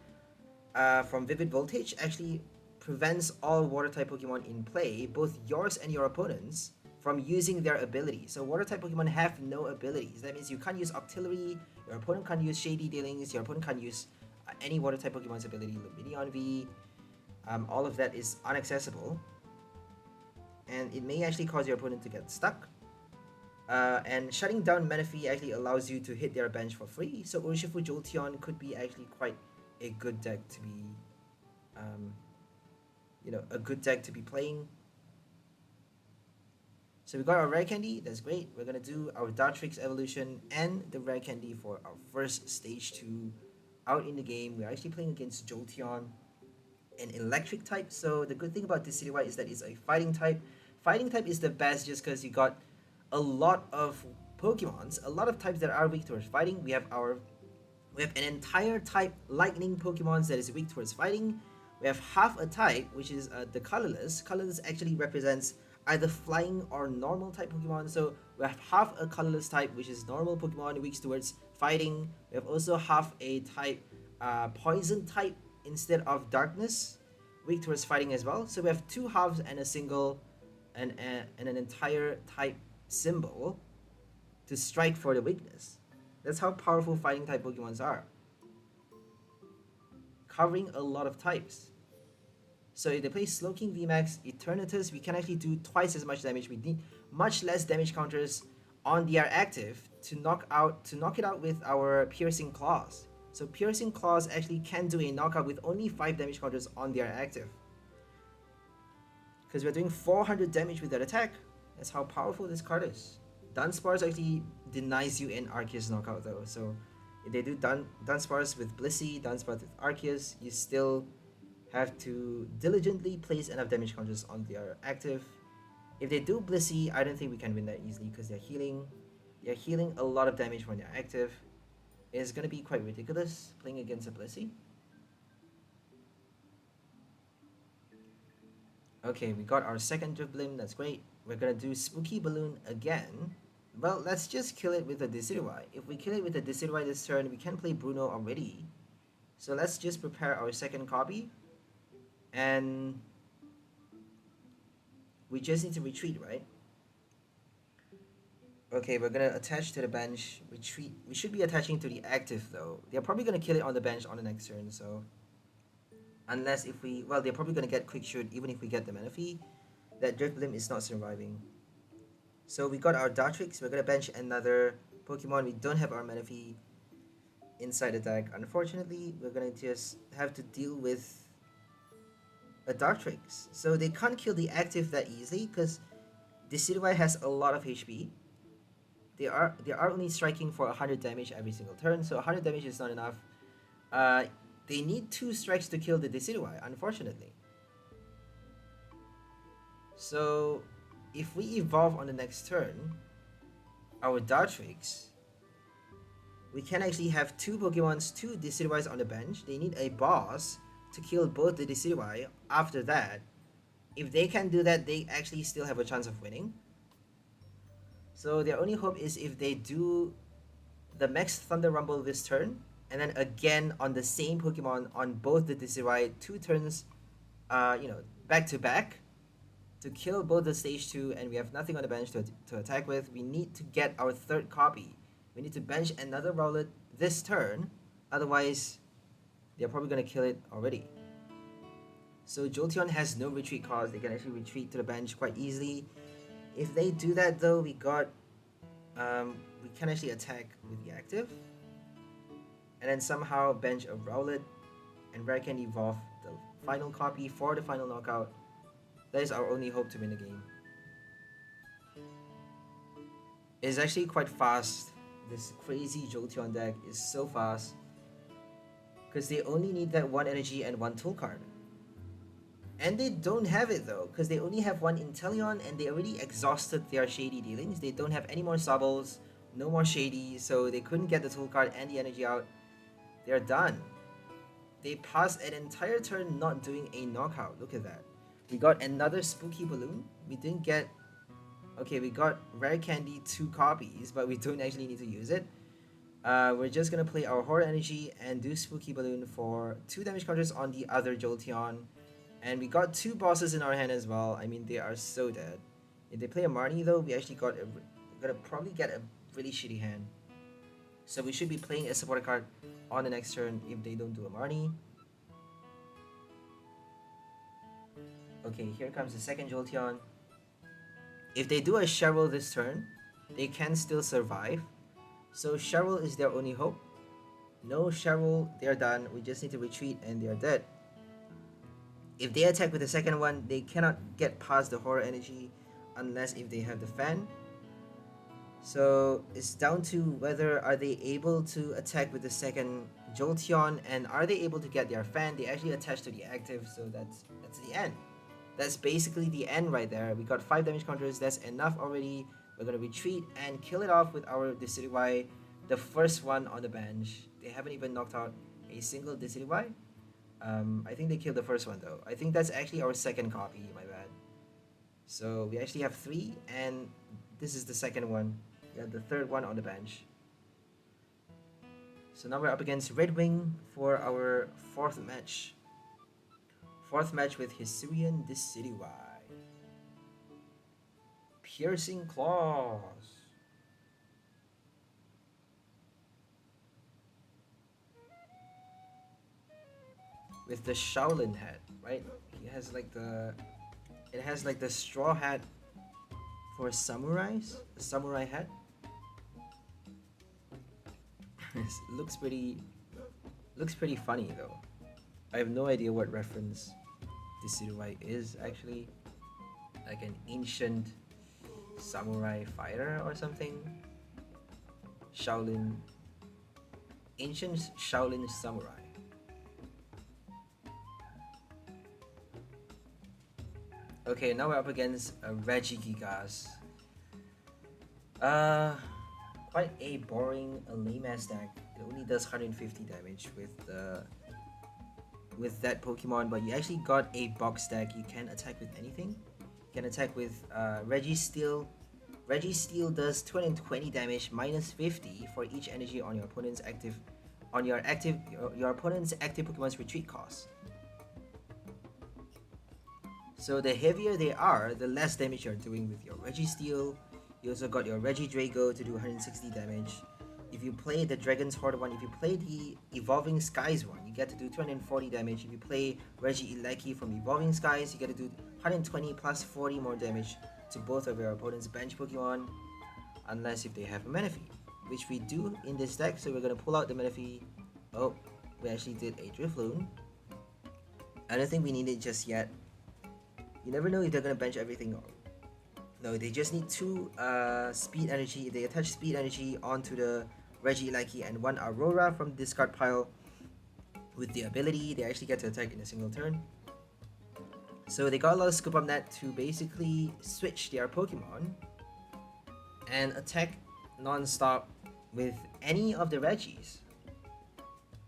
from Vivid Voltage actually prevents all water type Pokemon in play, both yours and your opponents, from using their ability. So water type Pokemon have no abilities. That means you can't use Octillery, your opponent can't use Shady Dealings, your opponent can't use any water type Pokemon's ability, Lumineon V. All of that is inaccessible, and it may actually cause your opponent to get stuck. And shutting down Menifee actually allows you to hit their bench for free. So Urshifu Jolteon could be actually quite a good deck to be, a good deck to be playing. So we got our rare candy. That's great. We're gonna do our Dartrix evolution and the rare candy for our first stage 2 out in the game. We're actually playing against Jolteon, an electric type. So the good thing about Decidueye is that it's a fighting type. Fighting type is the best just because you got a lot of Pokemons, a lot of types that are weak towards fighting. We have an entire type lightning Pokemons that is weak towards fighting. We have half a type, which is the colorless. Colorless actually represents either flying or normal type Pokemon. So we have half a colorless type, which is normal Pokemon, weak towards fighting. We have also half a type poison type instead of darkness, weak towards fighting as well. So we have two halves and a single and an entire type symbol to strike for the weakness. That's how powerful fighting type Pokemons are, covering a lot of types. So if they play Slowking, VMAX, Eternatus, we can actually do twice as much damage. We need much less damage counters on their active to knock it out with our Piercing Claws. So Piercing Claws actually can do a knockout with only 5 damage counters on their active, because we're doing 400 damage with that attack. That's how powerful this card is. Dunsparce actually denies you an Arceus knockout though. So if they do Dunsparce with Blissey, Dunsparce with Arceus, you still have to diligently place enough damage counters on their active. If they do Blissey, I don't think we can win that easily because they're healing a lot of damage when they're active. It's gonna be quite ridiculous playing against a Blissey. Okay, we got our second Drifblim, that's great. We're gonna do Spooky Balloon again. Well, let's just kill it with a Decidueye. If we kill it with a Decidueye this turn, we can play Bruno already. So let's just prepare our second copy. And we just need to retreat, right? Okay, we're gonna attach to the bench, retreat. We should be attaching to the active though. They're probably gonna kill it on the bench on the next turn, so unless if we, well, they're probably gonna get Quick Shoot even if we get the Menifee. That Drifblim is not surviving. So we got our Dartrix, we're gonna bench another Pokemon. We don't have our Menifee inside the deck. Unfortunately, we're gonna just have to deal with a Dartrix. So they can't kill the active that easily because Decidueye has a lot of HP. They are only striking for 100 damage every single turn, so 100 damage is not enough. they need 2 strikes to kill the Decidueye, unfortunately. So if we evolve on the next turn our Dartrix, we can actually have 2 Pokemons, 2 Decidueyes on the bench. They need a boss to kill both the Decidueye. After that, if they can do that, they actually still have a chance of winning. So their only hope is if they do the Max Thunder Rumble this turn, and then again on the same Pokemon on both the Decidueye 2 turns, back to back, to kill both the stage 2, and we have nothing on the bench to attack with. We need to get our 3rd copy. We need to bench another Rowlet this turn, otherwise they're probably going to kill it already. So Jolteon has no retreat cost. They can actually retreat to the bench quite easily. If they do that though, we can actually attack with the active, and then somehow bench a Rowlet, and Rare can evolve the final copy for the final knockout. That is our only hope to win the game. It's actually quite fast. This crazy Jolteon deck is so fast, because they only need that 1 energy and 1 tool card. And they don't have it though, because they only have 1 Inteleon, and they already exhausted their shady dealings. They don't have any more Sobbles, no more shady, so they couldn't get the tool card and the energy out. They're done. They passed an entire turn not doing a knockout. Look at that. We got another Spooky Balloon. We didn't get... Okay, we got Rare Candy 2 copies, but we don't actually need to use it. We're just gonna play our Horror Energy and do Spooky Balloon for 2 damage counters on the other Jolteon. And we got 2 bosses in our hand as well. I mean, they are so dead. If they play a Marnie though, we actually we're gonna probably get a really shitty hand. So we should be playing a supporter card on the next turn if they don't do a Marnie. Okay, here comes the second Jolteon. If they do a Cheryl this turn, they can still survive. So Cheryl is their only hope. No Cheryl, they're done. We just need to retreat and they're dead. If they attack with the second one, they cannot get past the Horror Energy unless if they have the Fan. So it's down to whether are they able to attack with the second Jolteon, and are they able to get their Fan. They actually attach to the active, so that's the end. That's basically the end right there. We got 5 damage counters. That's enough already. We're gonna retreat and kill it off with our Decidueye, the first one on the bench. They haven't even knocked out a single Decidueye. I think they killed the first one though. I think that's actually our second copy, my bad. So we actually have 3, and this is the second one. We have the third one on the bench. So now we're up against Red Wing for our 4th match. 4th match with Hisuian Decidueye. Piercing Claws. With the Shaolin hat, right? He has like it has like the straw hat for samurais, a samurai hat. It looks pretty funny though. I have no idea what reference Decidueye is actually. Like an ancient samurai fighter or something. Ancient Shaolin samurai. Okay, now we're up against a Regigigas. Quite a boring, lame ass deck. It only does 150 damage with that Pokemon, but you actually got a box deck. You can attack with anything. You can attack with Registeel. Registeel does 220 damage, minus 50 for each energy on your opponent's active your opponent's active Pokemon's retreat cost. So the heavier they are, the less damage you're doing with your Registeel. You also got your Regidrago to do 160 damage. If you play the Dragon's Horde one, if you play the Evolving Skies one, you get to do 240 damage. If you play 𝘿𝐿𝐿𝐿𝐻𝐿𝐿𝐿𝐿 from Evolving Skies, you get to do 120 plus 40 more damage to both of your opponent's bench Pokemon, unless if they have a Manaphy, which we do in this deck. So we're gonna pull out the Manaphy. Oh, we actually did a Drifblim. I don't think we need it just yet. You never know if they're gonna bench everything. No, they just need 2 speed energy. They attach speed energy onto the 𝘿𝐿𝐿𝐿𝐻 and 1 Aurora from the discard pile. with the ability, they actually get to attack in a single turn. So they got a lot of Scoop Up Net to basically switch their Pokemon and attack non-stop with any of the Regis.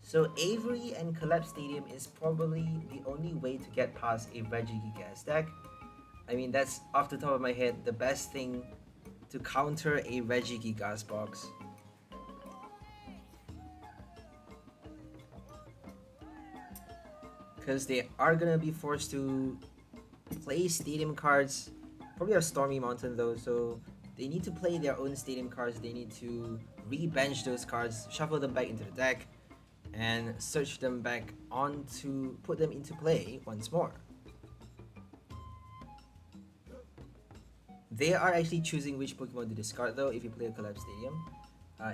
So Avery and Collapse Stadium is probably the only way to get past a Regigigas deck. I mean, that's off the top of my head the best thing to counter a Regigigas box. Because they are gonna be forced to play Stadium cards. Probably have Stormy Mountain though, so they need to play their own Stadium cards. They need to re-bench those cards, shuffle them back into the deck, and search them back on to put them into play once more. They are actually choosing which Pokemon to discard though if you play a Collapse Stadium.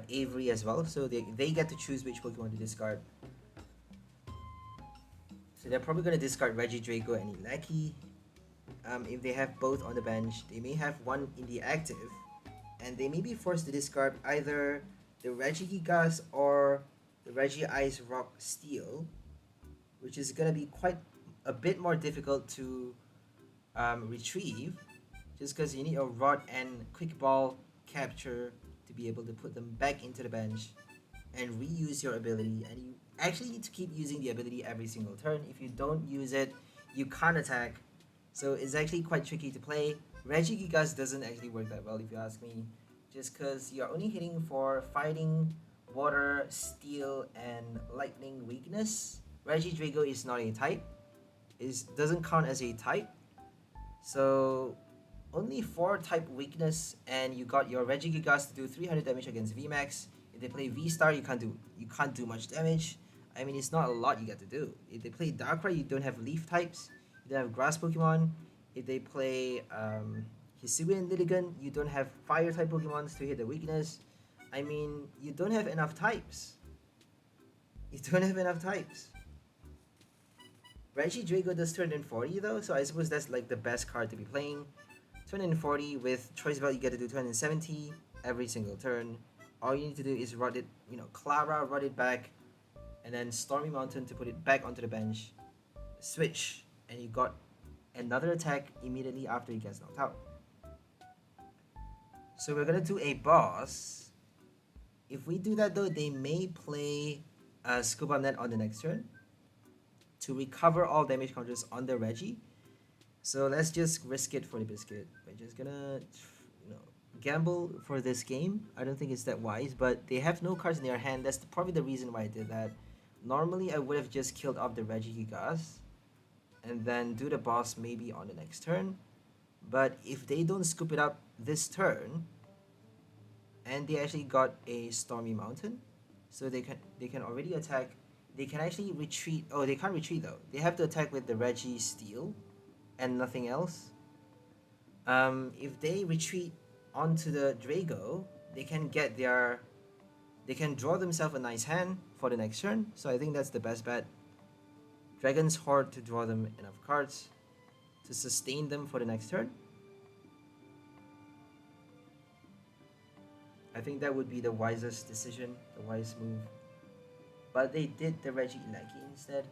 Avery as well, so they get to choose which Pokemon to discard. So they're probably going to discard Regidrago and 𝘿𝐿𝐴𝐾𝐻. If they have both on the bench, they may have one in the active, and they may be forced to discard either the Regigigas or the Regice Rock Steel, which is going to be quite a bit more difficult to retrieve, just because you need a Rod and Quick Ball capture to be able to put them back into the bench and reuse your ability, and you actually need to keep using the ability every single turn. If you don't use it, you can't attack, so it's actually quite tricky to play. Regigigas doesn't actually work that well if you ask me, just because you're only hitting for fighting, water, steel, and lightning weakness. Regidrago is not a type, it doesn't count as a type, so only 4 type weakness, and you got your Regigigas to do 300 damage against VMAX. If they play VSTAR, you can't do much damage. I mean, it's not a lot you get to do. If they play Darkrai, you don't have leaf types, you don't have grass Pokemon. If they play Hisuian Decidueye, you don't have fire type Pokemons to hit the weakness. I mean, you don't have enough types. Regidrago does 240 though, so I suppose that's like the best card to be playing. 240 with Choice Belt, you get to do 270 every single turn. All you need to do is rot it, Clara, rot it back, and then Stormy Mountain to put it back onto the bench. Switch, and you got another attack immediately after he gets knocked out. So we're gonna do a boss. If we do that though, they may play a Scoop Up Net on the next turn to recover all damage counters on the Regi. So let's just risk it for the biscuit. We're just gonna, gamble for this game. I don't think it's that wise, but they have no cards in their hand. That's probably the reason why I did that. Normally, I would have just killed off the Regigigas and then do the boss maybe on the next turn. But if they don't scoop it up this turn, and they actually got a Stormy Mountain, so they can already attack. They can actually retreat. Oh, they can't retreat though. They have to attack with the Regi Steel and nothing else. If they retreat onto the Drago, they can draw themselves a nice hand for the next turn. So I think that's the best bet. Dragon's Horde to draw them enough cards to sustain them for the next turn. I think that would be the wisest decision, the wise move. But they did the 𝘿𝐿𝐴𝐾𝐻 instead.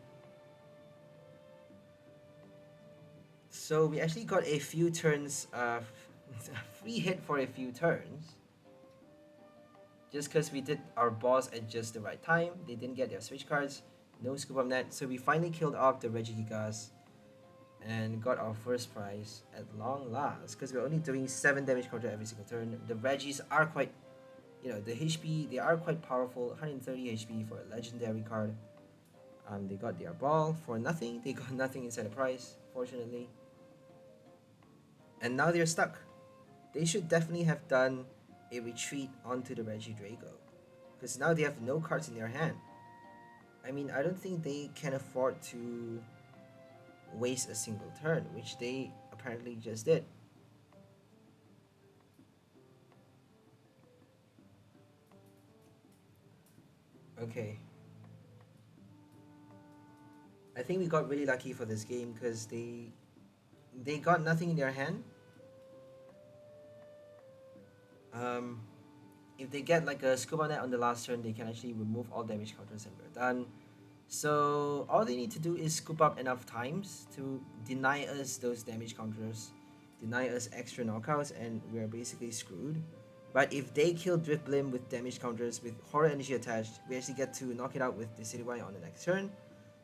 So we actually got a few turns, free hit for a few turns. Just because we did our boss at just the right time. They didn't get their switch cards, no Scoop Up Net. So we finally killed off the Regigigas and got our first prize at long last. Because we're only doing 7 damage counter every single turn. The Regis are quite, the HP, they are quite powerful. 130 HP for a legendary card. They got their ball for nothing. They got nothing inside the prize, fortunately. And now they're stuck. They should definitely have done a retreat onto the Regidrago, because now they have no cards in their hand. I mean, I don't think they can afford to waste a single turn, which they apparently just did. Okay. I think we got really lucky for this game because they got nothing in their hand. If they get like a Scuba Net on the last turn, they can actually remove all damage counters and we're done. So all they need to do is scoop up enough times to deny us those damage counters, deny us extra knockouts, and we're basically screwed. But if they kill Drifblim with damage counters with Horror Energy attached, we actually get to knock it out with Decidueye on the next turn.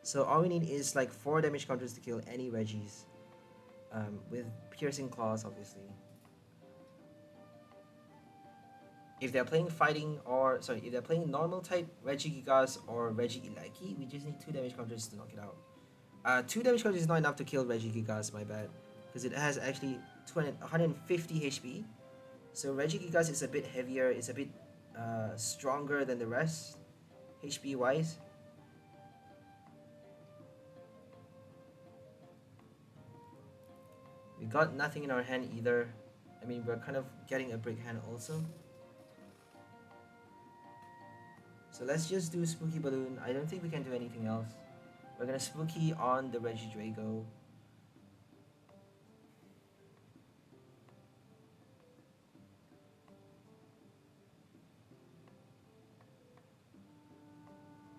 So all we need is like 4 damage counters to kill any Regis, with Piercing Claws obviously. If they're playing fighting or if they're playing normal type Regigigas or 𝘿𝐿𝐴𝐻𝐿𝐴, we just need 2 damage counters to knock it out. 2 damage counters is not enough to kill Regigigas, my bad, because it has actually 150 HP. So Regigigas is a bit heavier, it's a bit stronger than the rest, HP wise. We got nothing in our hand either. I mean, we're kind of getting a brick hand also. So let's just do Spooky Balloon. I don't think we can do anything else. We're gonna Spooky on the Regidrago.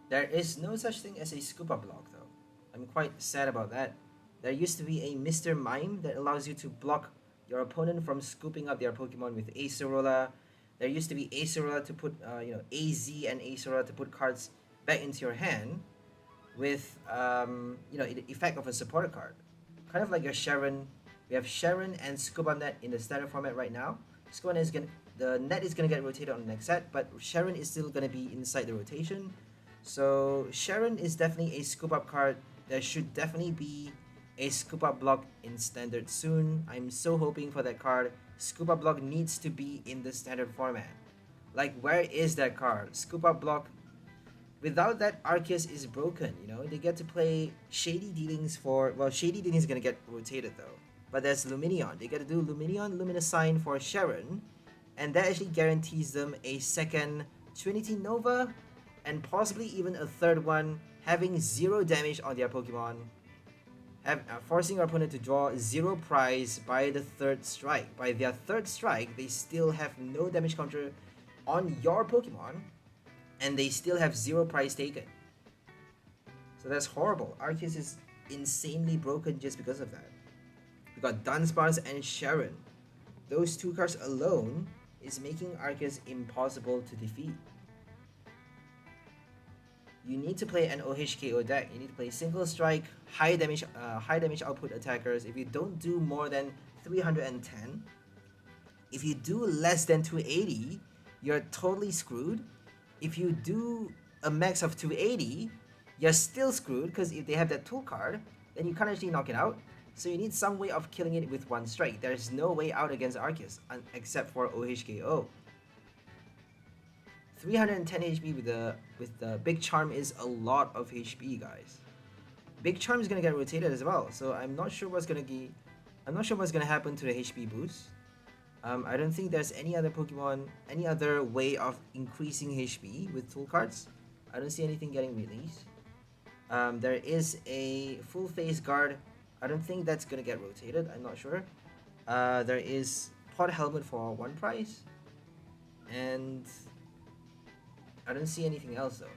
There is no such thing as a scoop up block though. I'm quite sad about that. There used to be a Mr. Mime that allows you to block your opponent from scooping up their Pokemon with a Zeraora. There used to be a Zeraora to put, AZ and a Zeraora to put cards back into your hand with, the effect of a supporter card. Kind of like your Sharon. We have Sharon and Scuba Net in the standard format right now. Scuba Net the net is gonna get rotated on the next set, but Sharon is still gonna be inside the rotation. So Sharon is definitely a scoop up card. There should definitely be a scoop up block in standard soon. I'm so hoping for that card. Scoop up block needs to be in the standard format. Like, where is that card? Scoop up block. Without that, Arceus is broken, you know? They get to play Shady Dealings for... Well, Shady Dealings is gonna get rotated though. But there's Lumineon. They get to do Lumineon, Luminescine for Sharon. And that actually guarantees them a second Trinity Nova. And possibly even a third one, having 0 damage on their Pokemon. Forcing our opponent to draw 0 prize by the 3rd strike. By their 3rd strike, they still have no damage counter on your Pokemon, and they still have 0 prize taken. So that's horrible. Arceus is insanely broken just because of that. We got Dunsparce and Sharon. Those 2 cards alone is making Arceus impossible to defeat. You need to play an 𝑂𝐻𝐾O deck. You need to play single strike, high damage output attackers. If you don't do more than 310, if you do less than 280, you're totally screwed. If you do a max of 280, you're still screwed, because if they have that tool card, then you can't actually knock it out. So you need some way of killing it with 1 strike. There's no way out against Arceus except for 𝑂𝐻𝐾O. 310 HP with the Big Charm is a lot of HP, guys. Big Charm is gonna get rotated as well, so I'm not sure what's gonna happen to the HP boost. I don't think there's any other Pokemon, any other way of increasing HP with tool cards. I don't see anything getting released. There is a full face guard. I don't think that's gonna get rotated. I'm not sure. There is Pot Helmet for 1 prize, and I don't see anything else though.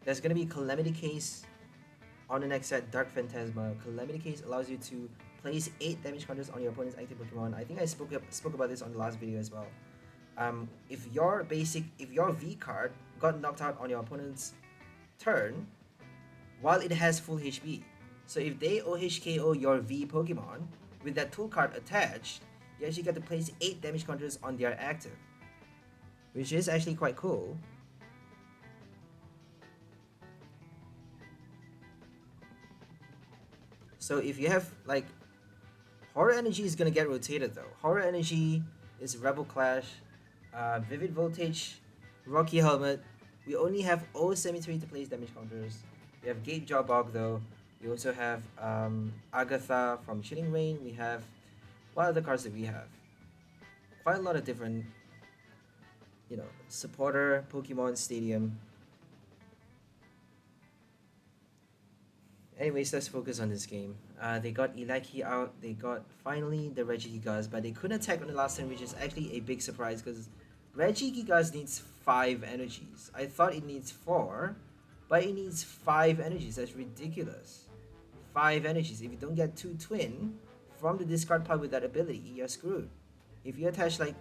There's gonna be Calamity Case on the next set, Dark Phantasma. Calamity Case allows you to place 8 damage counters on your opponent's active Pokemon. I think I spoke about this on the last video as well. If your V card got knocked out on your opponent's turn while it has full HP, so if they 𝑂𝐻𝐾O your V Pokemon with that tool card attached, you actually get to place 8 damage counters on their active, which is actually quite cool. So if you have, like, Horror Energy is gonna get rotated though. Horror Energy is Rebel Clash, Vivid Voltage, Rocky Helmet. We only have O Cemetery to place damage counters. We have Gatejaw Bog though. We also have Agatha from Chilling Reign. We have... What other cards do we have? Quite a lot of different, supporter, Pokemon Stadium. Anyways, let's focus on this game. They got 𝘿𝐿𝐴𝐻𝐿𝐴 out. They got finally the Regigigas, but they couldn't attack on the last turn, which is actually a big surprise because Regigigas needs 5 energies. I thought it needs 4, but it needs 5 energies. That's ridiculous. 5 energies. If you don't get 2 twin from the discard pile with that ability, you're screwed. If you attach like,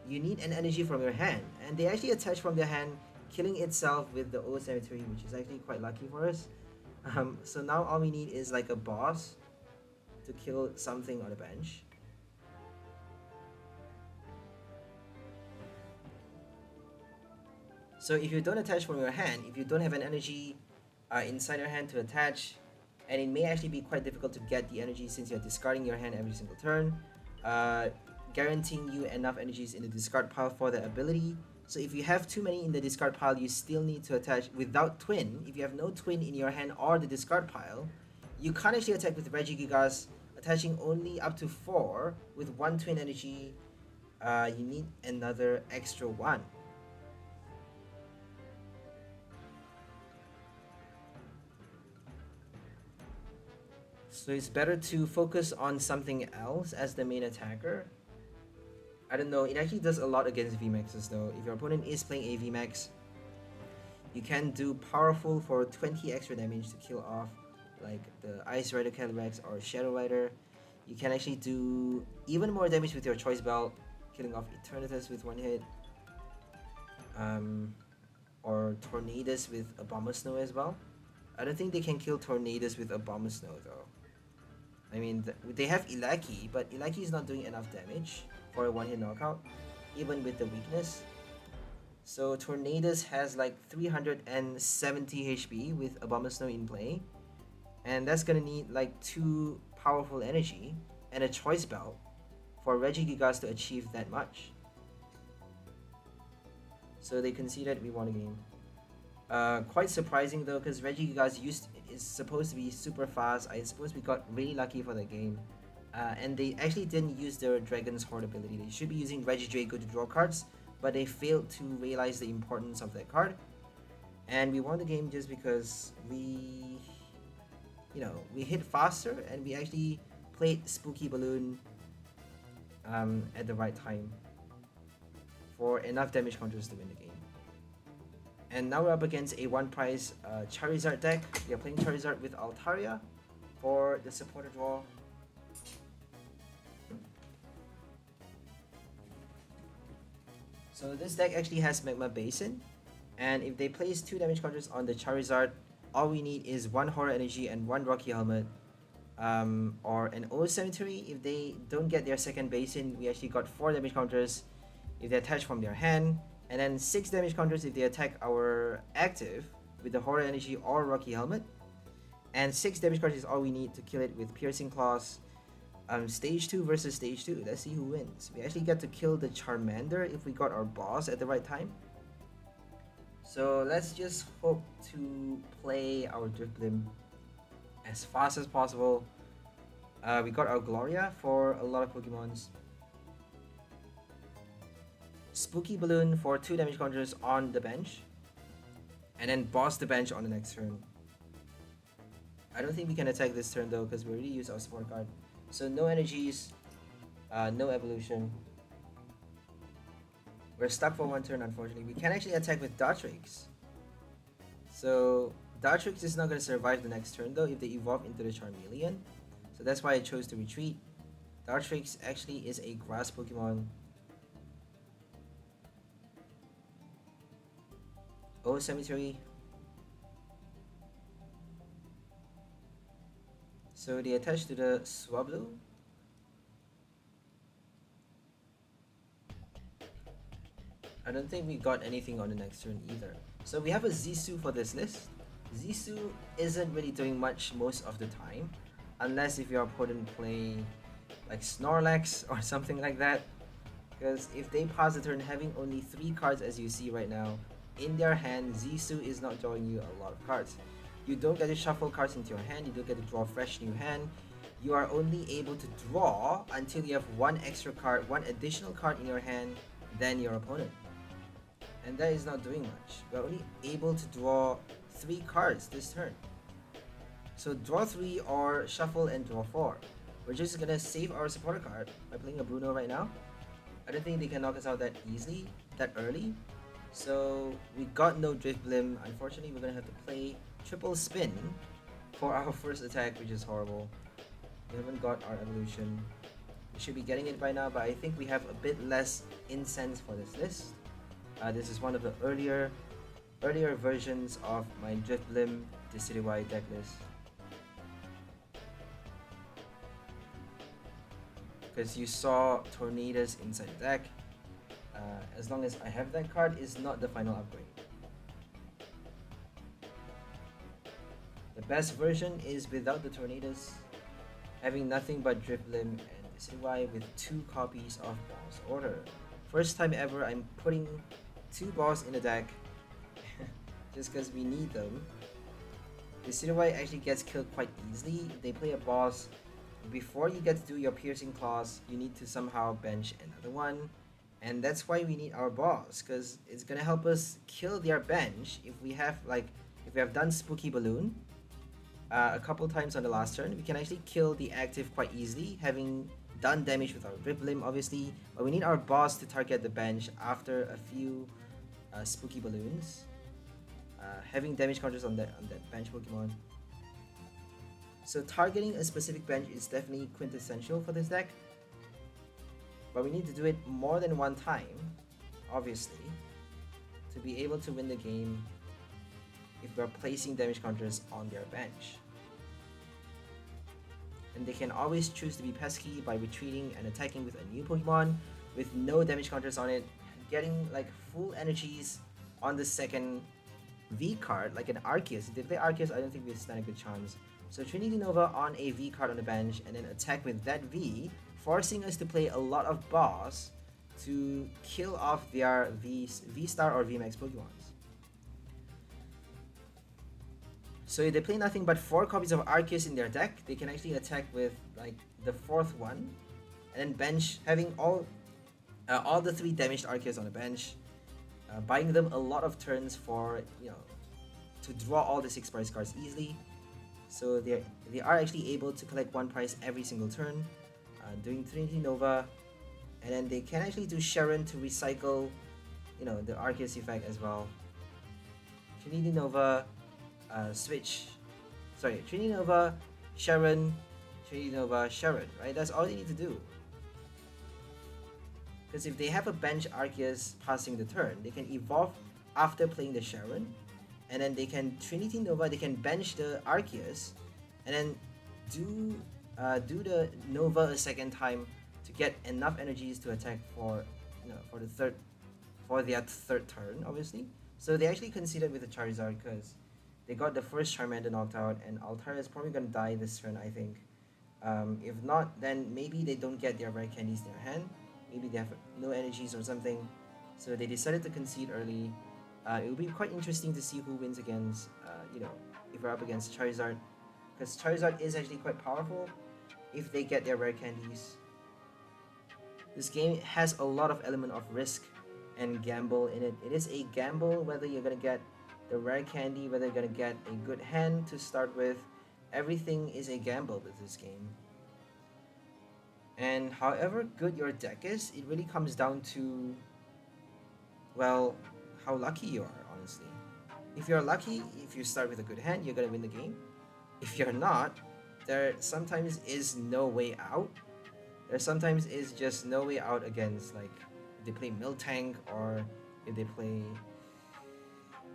you need an energy from your hand, and they actually attach from their hand, killing itself with the 𝘿𝐿𝐴 Cemetery, which is actually quite lucky for us. So now all we need is like a boss to kill something on the bench. So if you don't attach from your hand, if you don't have an energy inside your hand to attach, and it may actually be quite difficult to get the energy since you're discarding your hand every single turn, guaranteeing you enough energies in the discard pile for the ability. So if you have too many in the discard pile, you still need to attach without twin. If you have no twin in your hand or the discard pile, you can't actually attack with Regigigas, attaching only up to 4 with 1 twin energy. You need another extra 1. So it's better to focus on something else as the main attacker. I don't know, it actually does a lot against VMAXs though. If your opponent is playing a VMAX, you can do powerful for 20 extra damage to kill off like the Ice Rider Calyrex or Shadow Rider. You can actually do even more damage with your Choice Belt, killing off Eternatus with 1 hit. Or Tornadus with Abomasnow as well. I don't think they can kill Tornadus with Abomasnow though. I mean, they have 𝘿𝐿𝐴, but 𝘿𝐿𝐴 is not doing enough damage for a 1-hit knockout, even with the weakness. So Tornadus has like 370 HP with Abomasnow in play, and that's gonna need like 2 powerful energy and a Choice Belt for Regigigas to achieve that much. So they conceded, we won a game. Quite surprising though, because Regigigas is supposed to be super fast. I suppose we got really lucky for that game. And they actually didn't use their Dragon's Horde ability. They should be using Regidrago to draw cards, but they failed to realize the importance of that card. And we won the game just because we hit faster and we actually played Spooky Balloon at the right time for enough damage counters to win the game. And now we're up against a 1-price Charizard deck. We are playing Charizard with Altaria for the supporter draw. So this deck actually has Magma Basin, and if they place 2 damage counters on the Charizard, all we need is 1 Horror Energy and 1 Rocky Helmet, or an 𝘿𝐿𝐴 Cemetery. If they don't get their second Basin, we actually got 4 damage counters if they attach from their hand, and then 6 damage counters if they attack our active with the Horror Energy or Rocky Helmet, and 6 damage counters is all we need to kill it with Piercing Claws. Stage 2 versus Stage 2. Let's see who wins. We actually get to kill the Charmander if we got our boss at the right time. So let's just hope to play our Drifblim as fast as possible. We got our Gloria for a lot of Pokemons. Spooky Balloon for 2 damage counters on the bench, and then boss the bench on the next turn. I don't think we can attack this turn though, because we already used our support card. So no energies, no evolution. We're stuck for 1 turn, unfortunately. We can actually attack with Dartrix. So Dartrix is not going to survive the next turn though if they evolve into the Charmeleon. So that's why I chose to retreat. Dartrix actually is a grass Pokemon. 𝘿𝐿𝐴 Cemetery. So they attach to the Swablu. I don't think we got anything on the next turn either. So we have a Zissou for this list. Zissou isn't really doing much most of the time, unless if your opponent play like Snorlax or something like that. Because if they pass the turn having only 3 cards as you see right now in their hand, Zissou is not drawing you a lot of cards. You don't get to shuffle cards into your hand, you don't get to draw a fresh new hand. You are only able to draw until you have 1 extra card, 1 additional card in your hand than your opponent. And that is not doing much. We're only able to draw 3 cards this turn. So draw 3 or shuffle and draw 4. We're just gonna save our supporter card by playing a Bruno right now. I don't think they can knock us out that easily, that early. So we got no Drifblim. Unfortunately, we're gonna have to play triple spin for our first attack, which is horrible. We haven't got our evolution. We should be getting it by now, but I think we have a bit less incense for this list. This is one of the earlier versions of my Drifblim Decidueye deck list. Because you saw Tornadus inside the deck. As long as I have that card, is not the final upgrade. The best version is without the Tornadus, having nothing but Drifblim and Decidueye with 2 copies of Boss Order. First time ever I'm putting 2 balls in the deck just because we need them. Decidueye actually gets killed quite easily. If they play a boss, before you get to do your Piercing Claws, you need to somehow bench another one. And that's why we need our boss, because it's gonna help us kill their bench if we have done Spooky Balloon a couple times on the last turn. We can actually kill the active quite easily, having done damage with our Drifblim obviously, but we need our boss to target the bench after a few Spooky Balloons, having damage counters on that bench Pokemon. So targeting a specific bench is definitely quintessential for this deck. But we need to do it more than one time, obviously, to be able to win the game if we're placing damage counters on their bench. And they can always choose to be pesky by retreating and attacking with a new Pokemon with no damage counters on it, getting like full energies on the second V card, like an Arceus. If they play Arceus, I don't think we stand a good chance. So Trinity Nova on a V card on the bench and then attack with that V, forcing us to play a lot of boss to kill off their VSTAR or VMAX Pokemons. So if they play nothing but 4 copies of Arceus in their deck, they can actually attack with like the 4th one, and then bench, having all the 3 damaged Arceus on the bench, buying them a lot of turns for, you know, to draw all the 6 prize cards easily. So they are actually able to collect 1 prize every single turn, doing Trinity Nova, and then they can actually do Sharon to recycle, you know, the Arceus effect as well. Trinity Nova, Trinity Nova, Sharon, Trinity Nova, Sharon, right? That's all they need to do. Because if they have a bench Arceus passing the turn, they can evolve after playing the Sharon, and then they can Trinity Nova, they can bench the Arceus, and then do the Nova a second time to get enough energies to attack for, you know, for their third turn, obviously. So they actually conceded with the Charizard because they got the first Charmander knocked out, and Altaria is probably gonna die this turn, I think. If not, then maybe they don't get their rare candies in their hand. Maybe they have no energies or something. So they decided to concede early. It will be quite interesting to see who wins against, you know, if we're up against Charizard, because Charizard is actually quite powerful if they get their rare candies. This game has a lot of element of risk and gamble in it. It is a gamble whether you're gonna get the rare candy, whether you're gonna get a good hand to start with. Everything is a gamble with this game. And however good your deck is, it really comes down to, well, how lucky you are, honestly. If you're lucky, if you start with a good hand, you're gonna win the game. If you're not, there sometimes is no way out. There sometimes is just no way out against, like, if they play Miltank or if they play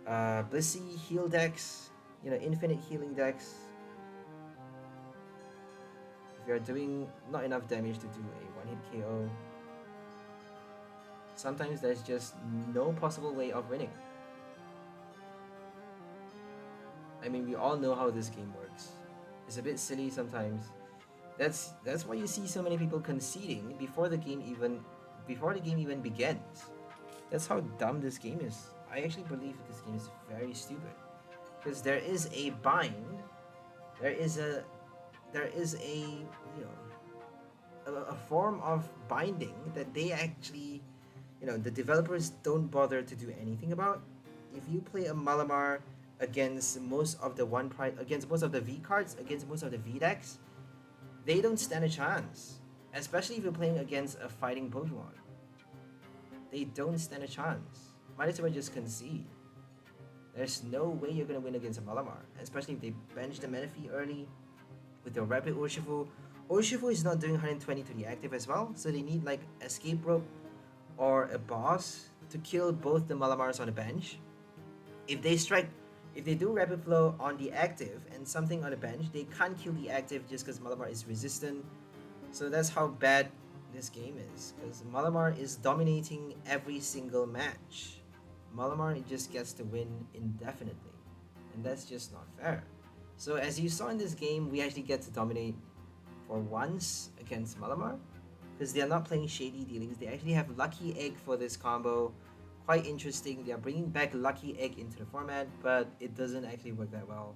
Blissey heal decks, you know, infinite healing decks. If you're doing not enough damage to do a one-hit KO, sometimes there's just no possible way of winning. I mean, we all know how this game works. It's a bit silly sometimes. That's why you see so many people conceding before the game even begins. That's how dumb this game is. I actually believe this game is very stupid, because there is a bind, there is a you know, a form of binding that they actually, you know, the developers don't bother to do anything about. If you play a Malamar against most of the against most of the V cards, against most of the V decks, they don't stand a chance, especially if you're playing against a fighting Pokemon. they don't stand a chance. Might as well just concede. There's no way you're gonna win against a Malamar, especially if they bench the Menifee early with the rapid Urshifu. Urshifu is not doing 120 to the active as well, so they need like escape rope or a boss to kill both the Malamars on the bench. If they do rapid flow on the active and something on the bench, they can't kill the active just because Malamar is resistant. So that's how bad this game is, because Malamar is dominating every single match. Malamar just gets to win indefinitely, and that's just not fair. So as you saw in this game, we actually get to dominate for once against Malamar, because they are not playing Shady Dealings. They actually have Lucky Egg for this combo. Quite interesting. They are bringing back Lucky Egg into the format, but it doesn't actually work that well.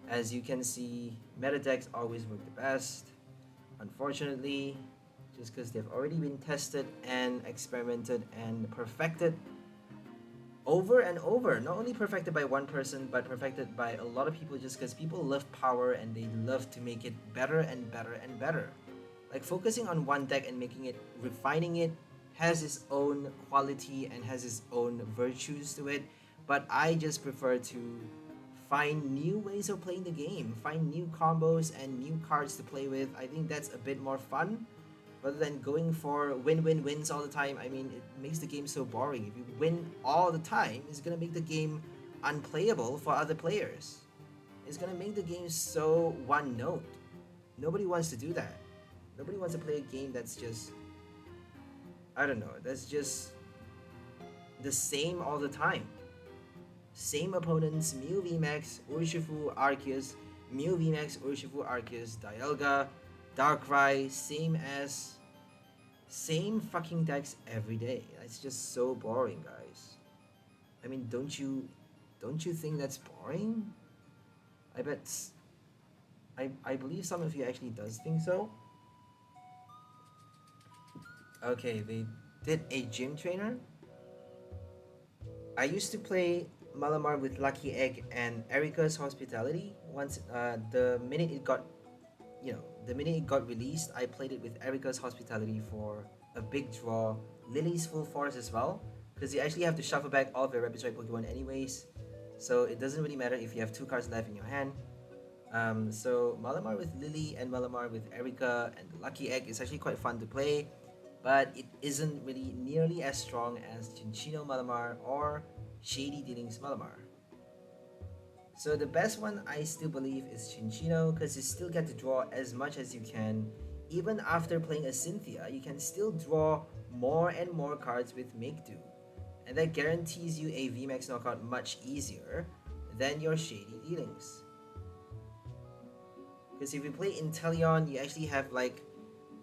As you can see, meta decks always work the best. Unfortunately, just because they've already been tested and experimented and perfected over and over. Not only perfected by one person, but perfected by a lot of people, just because people love power and they love to make it better and better and better. Like focusing on one deck and making it, refining it, has its own quality and has its own virtues to it. But I just prefer to find new ways of playing the game, find new combos and new cards to play with. I think that's a bit more fun rather than going for win-win-wins all the time. I mean, it makes the game so boring. If you win all the time, it's gonna make the game unplayable for other players. It's gonna make the game so one note. Nobody wants to do that. Nobody wants to play a game that's just, I don't know, that's just the same all the time. Same opponents, Mew VMAX, Urshifu, Arceus, Mew VMAX, Urshifu, Arceus, 𝘿𝐿𝐺, Darkrai, same fucking decks every day. It's just so boring, guys. I mean, don't you think that's boring? I believe some of you actually does think so. Okay, they did a gym trainer. I used to play Malamar with Lucky Egg and Erika's Hospitality. Once the minute it got released, I played it with Erika's Hospitality for a big draw. Lily's Full Force as well, because you actually have to shuffle back all of your Rapid Pokemon anyways, so it doesn't really matter if you have 2 cards left in your hand. So Malamar with Lily and Malamar with Erika and the Lucky Egg is actually quite fun to play, but it isn't really nearly as strong as Cinccino Malamar or Shady Dealings Malamar. So the best one I still believe is Cinccino, because you still get to draw as much as you can. Even after playing a Cynthia, you can still draw more and more cards with Make Do, and that guarantees you a VMAX knockout much easier than your Shady Dealings. Because if you play Inteleon, you actually have like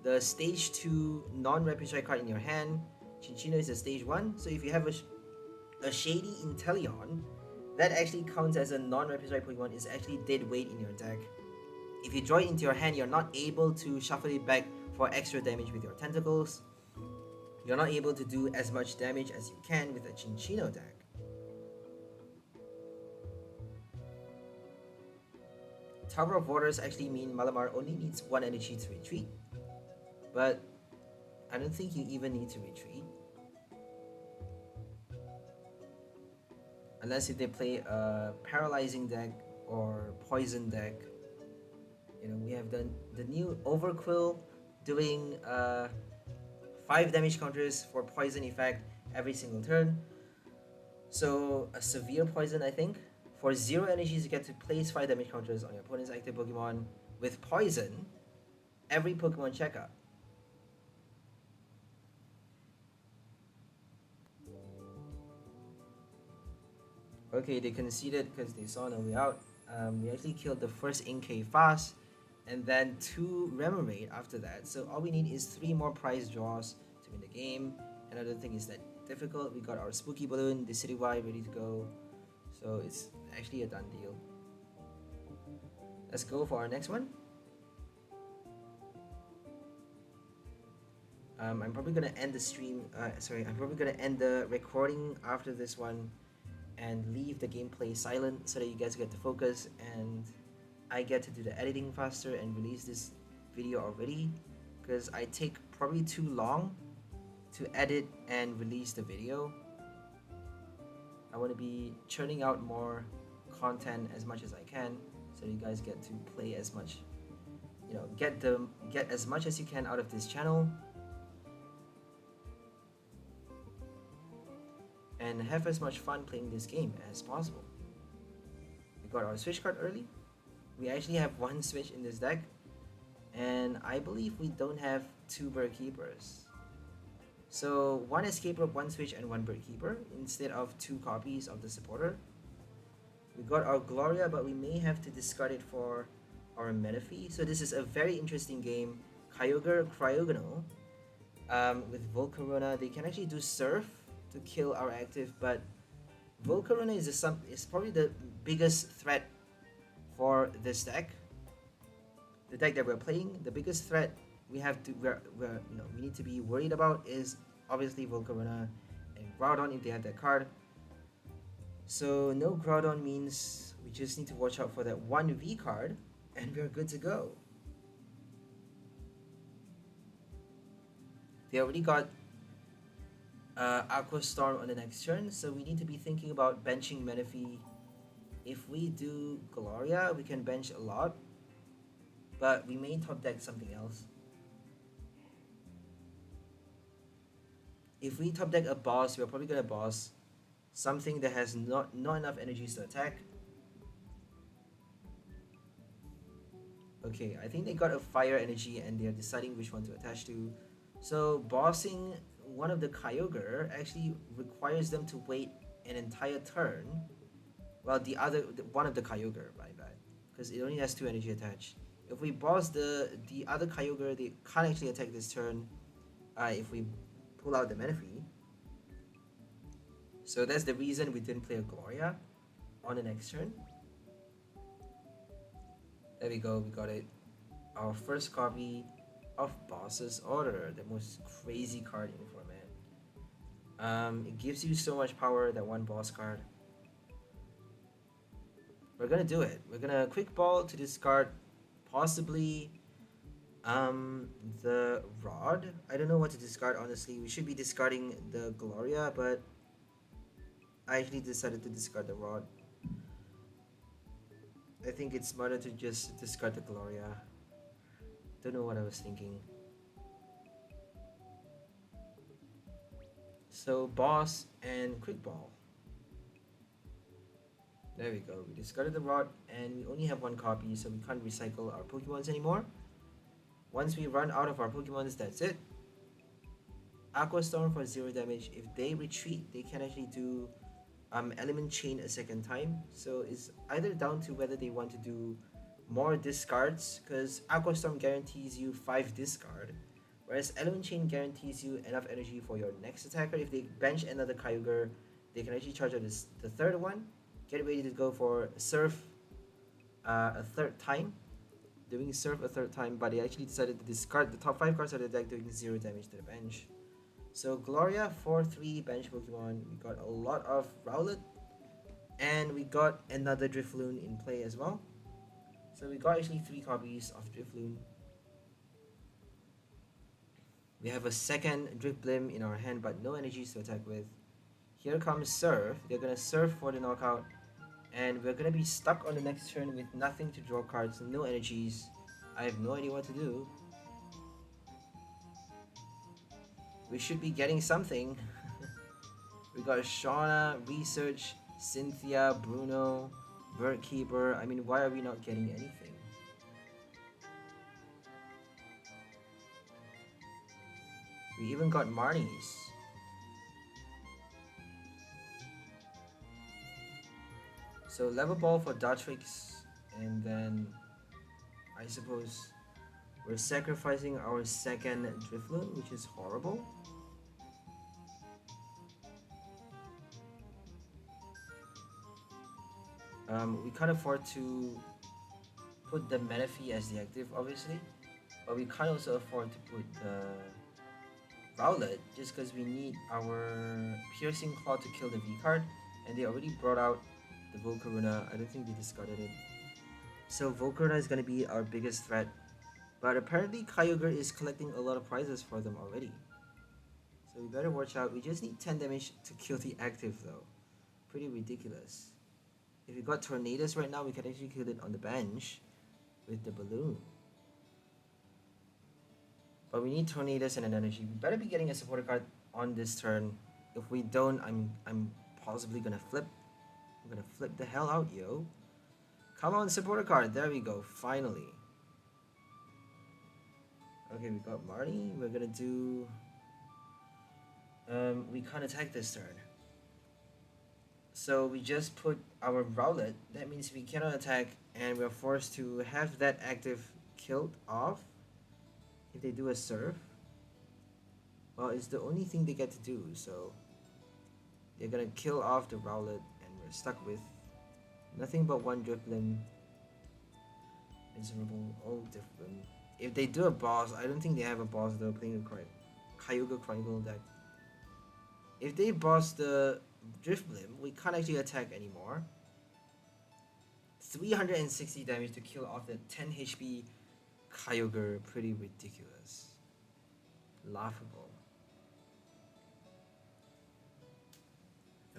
the stage 2 non-Rapid card in your hand. Cinccino is a stage 1, so if you have a Shady Inteleon, that actually counts as a non-Rapid Pokemon, is actually dead weight in your deck. If you draw it into your hand, you're not able to shuffle it back for extra damage with your tentacles. You're not able to do as much damage as you can with a Cinccino deck. Tower of Waters actually mean Malamar only needs 1 energy to retreat, but I don't think you even need to retreat. Unless if they play a paralyzing deck or poison deck. You know, we have the new Overquill doing 5 damage counters for poison effect every single turn. So a severe poison, I think. For 0 energies, you get to place 5 damage counters on your opponent's active Pokemon. With poison, every Pokemon checkup. Okay, they conceded because they saw no way out. We actually killed the first Inkay fast, and then 2 Remoraid after that. So all we need is 3 more prize draws to win the game. And I don't think it's that difficult. We got our Spooky Balloon, Decidueye ready to go. So it's actually a done deal. Let's go for our next one. I'm probably gonna end the stream. I'm probably gonna end the recording after this one and leave the gameplay silent so that you guys get to focus and I get to do the editing faster and release this video already, because I take probably too long to edit and release the video. I want to be churning out more content as much as I can, so you guys get to play as much, you know, get as much as you can out of this channel, and have as much fun playing this game as possible. We got our switch card early. We actually have one switch in this deck, and I believe we don't have two bird keepers. So one escape rope, one switch, and one bird keeper instead of two copies of the supporter. We got our Gloria, but we may have to discard it for our Menifee. So this is a very interesting game. 𝘿𝐿𝐻𝓼𝓮𝓭 with Volcarona. They can actually do Surf to kill our active, but Volcarona is probably the biggest threat for this deck. The deck that we're playing, the biggest threat we need to be worried about is obviously Volcarona and Groudon if they have that card. So no Groudon means we just need to watch out for that one V card and we're good to go. They already got Aqua Storm on the next turn, so we need to be thinking about benching Menifee. If we do Gloria, we can bench a lot, but we may top deck something else. If we top deck a boss, we're probably gonna boss something that has not enough energies to attack. Okay, I think they got a fire energy and they're deciding which one to attach to. So bossing one of the Kyogre actually requires them to wait an entire turn. Well, one of the Kyogre, my bad, because it only has 2 energy attached. If we boss the other Kyogre, they can't actually attack this turn. If we pull out the Menifee. So that's the reason we didn't play a Gloria on the next turn. There we go, we got it. Our first copy of Boss's Order, the most crazy card in format. It gives you so much power, that one boss card. We're gonna do it. We're gonna quick ball to discard possibly the Rod. I don't know what to discard, honestly. We should be discarding the Gloria, but I actually decided to discard the Rod. I think it's smarter to just discard the Gloria. Don't know what I was thinking. So boss and quick ball. There we go. We discarded the Rod and we only have one copy, so we can't recycle our Pokemons anymore. Once we run out of our Pokemons, that's it. Aqua Storm for 0 damage. If they retreat, they can actually do Element Chain a second time. So it's either down to whether they want to do more discards, because Aqua Storm guarantees you 5 discard, whereas Element Chain guarantees you enough energy for your next attacker. If they bench another Kyogre, they can actually charge out the third one. Get ready to go for Surf a third time. Doing Surf a third time, but they actually decided to discard the top 5 cards of the deck, doing 0 damage to the bench. So Gloria 4-3 bench Pokemon. We got a lot of Rowlet, and we got another Drifloon in play as well. So we got actually 3 copies of Drifloon. We have a second Drifblim in our hand, but no energies to attack with. Here comes Surf. They're gonna Surf for the knockout, and we're gonna be stuck on the next turn with nothing to draw cards, no energies. I have no idea what to do. We should be getting something. We got Shauna, Research, Cynthia, Bruno, Birdkeeper. I mean, why are we not getting anything? We even got Marnie's. So level ball for Dartrix, and then I suppose we're sacrificing our second Drifloon, which is horrible. We can't afford to put the Menifee as the active, obviously, but we can't also afford to put the Rowlet, just because we need our Piercing Claw to kill the V card, and they already brought out the Volcarona. I don't think they discarded it. So Volcarona is going to be our biggest threat, but apparently Kyogre is collecting a lot of prizes for them already. So So we better watch out. We just need 10 damage to kill the active though. Pretty ridiculous. If we got Tornadus right now, we can actually kill it on the bench with the balloon. But we need Tornadus and an energy. We better be getting a supporter card on this turn. If we don't, I'm possibly gonna flip. I'm gonna flip the hell out, yo. Come on, supporter card. There we go. Finally. Okay, we got Marty. We're gonna do... we can't attack this turn. So we just put our Rowlet. That means we cannot attack, and we're forced to have that active killed off. If they do a Surf, well, it's the only thing they get to do, so they're gonna kill off the Rowlet, and we're stuck with nothing but one Drifblim. Miserable old Drifblim. If they do a boss, I don't think they have a boss though, playing a 𝘿𝐻𝓼𝓮𝓭 deck. If they boss the Drifblim, we can't actually attack anymore. 360 damage to kill off the 10 HP 𝘿𝐻𝓼𝓮𝓭, pretty ridiculous. Laughable.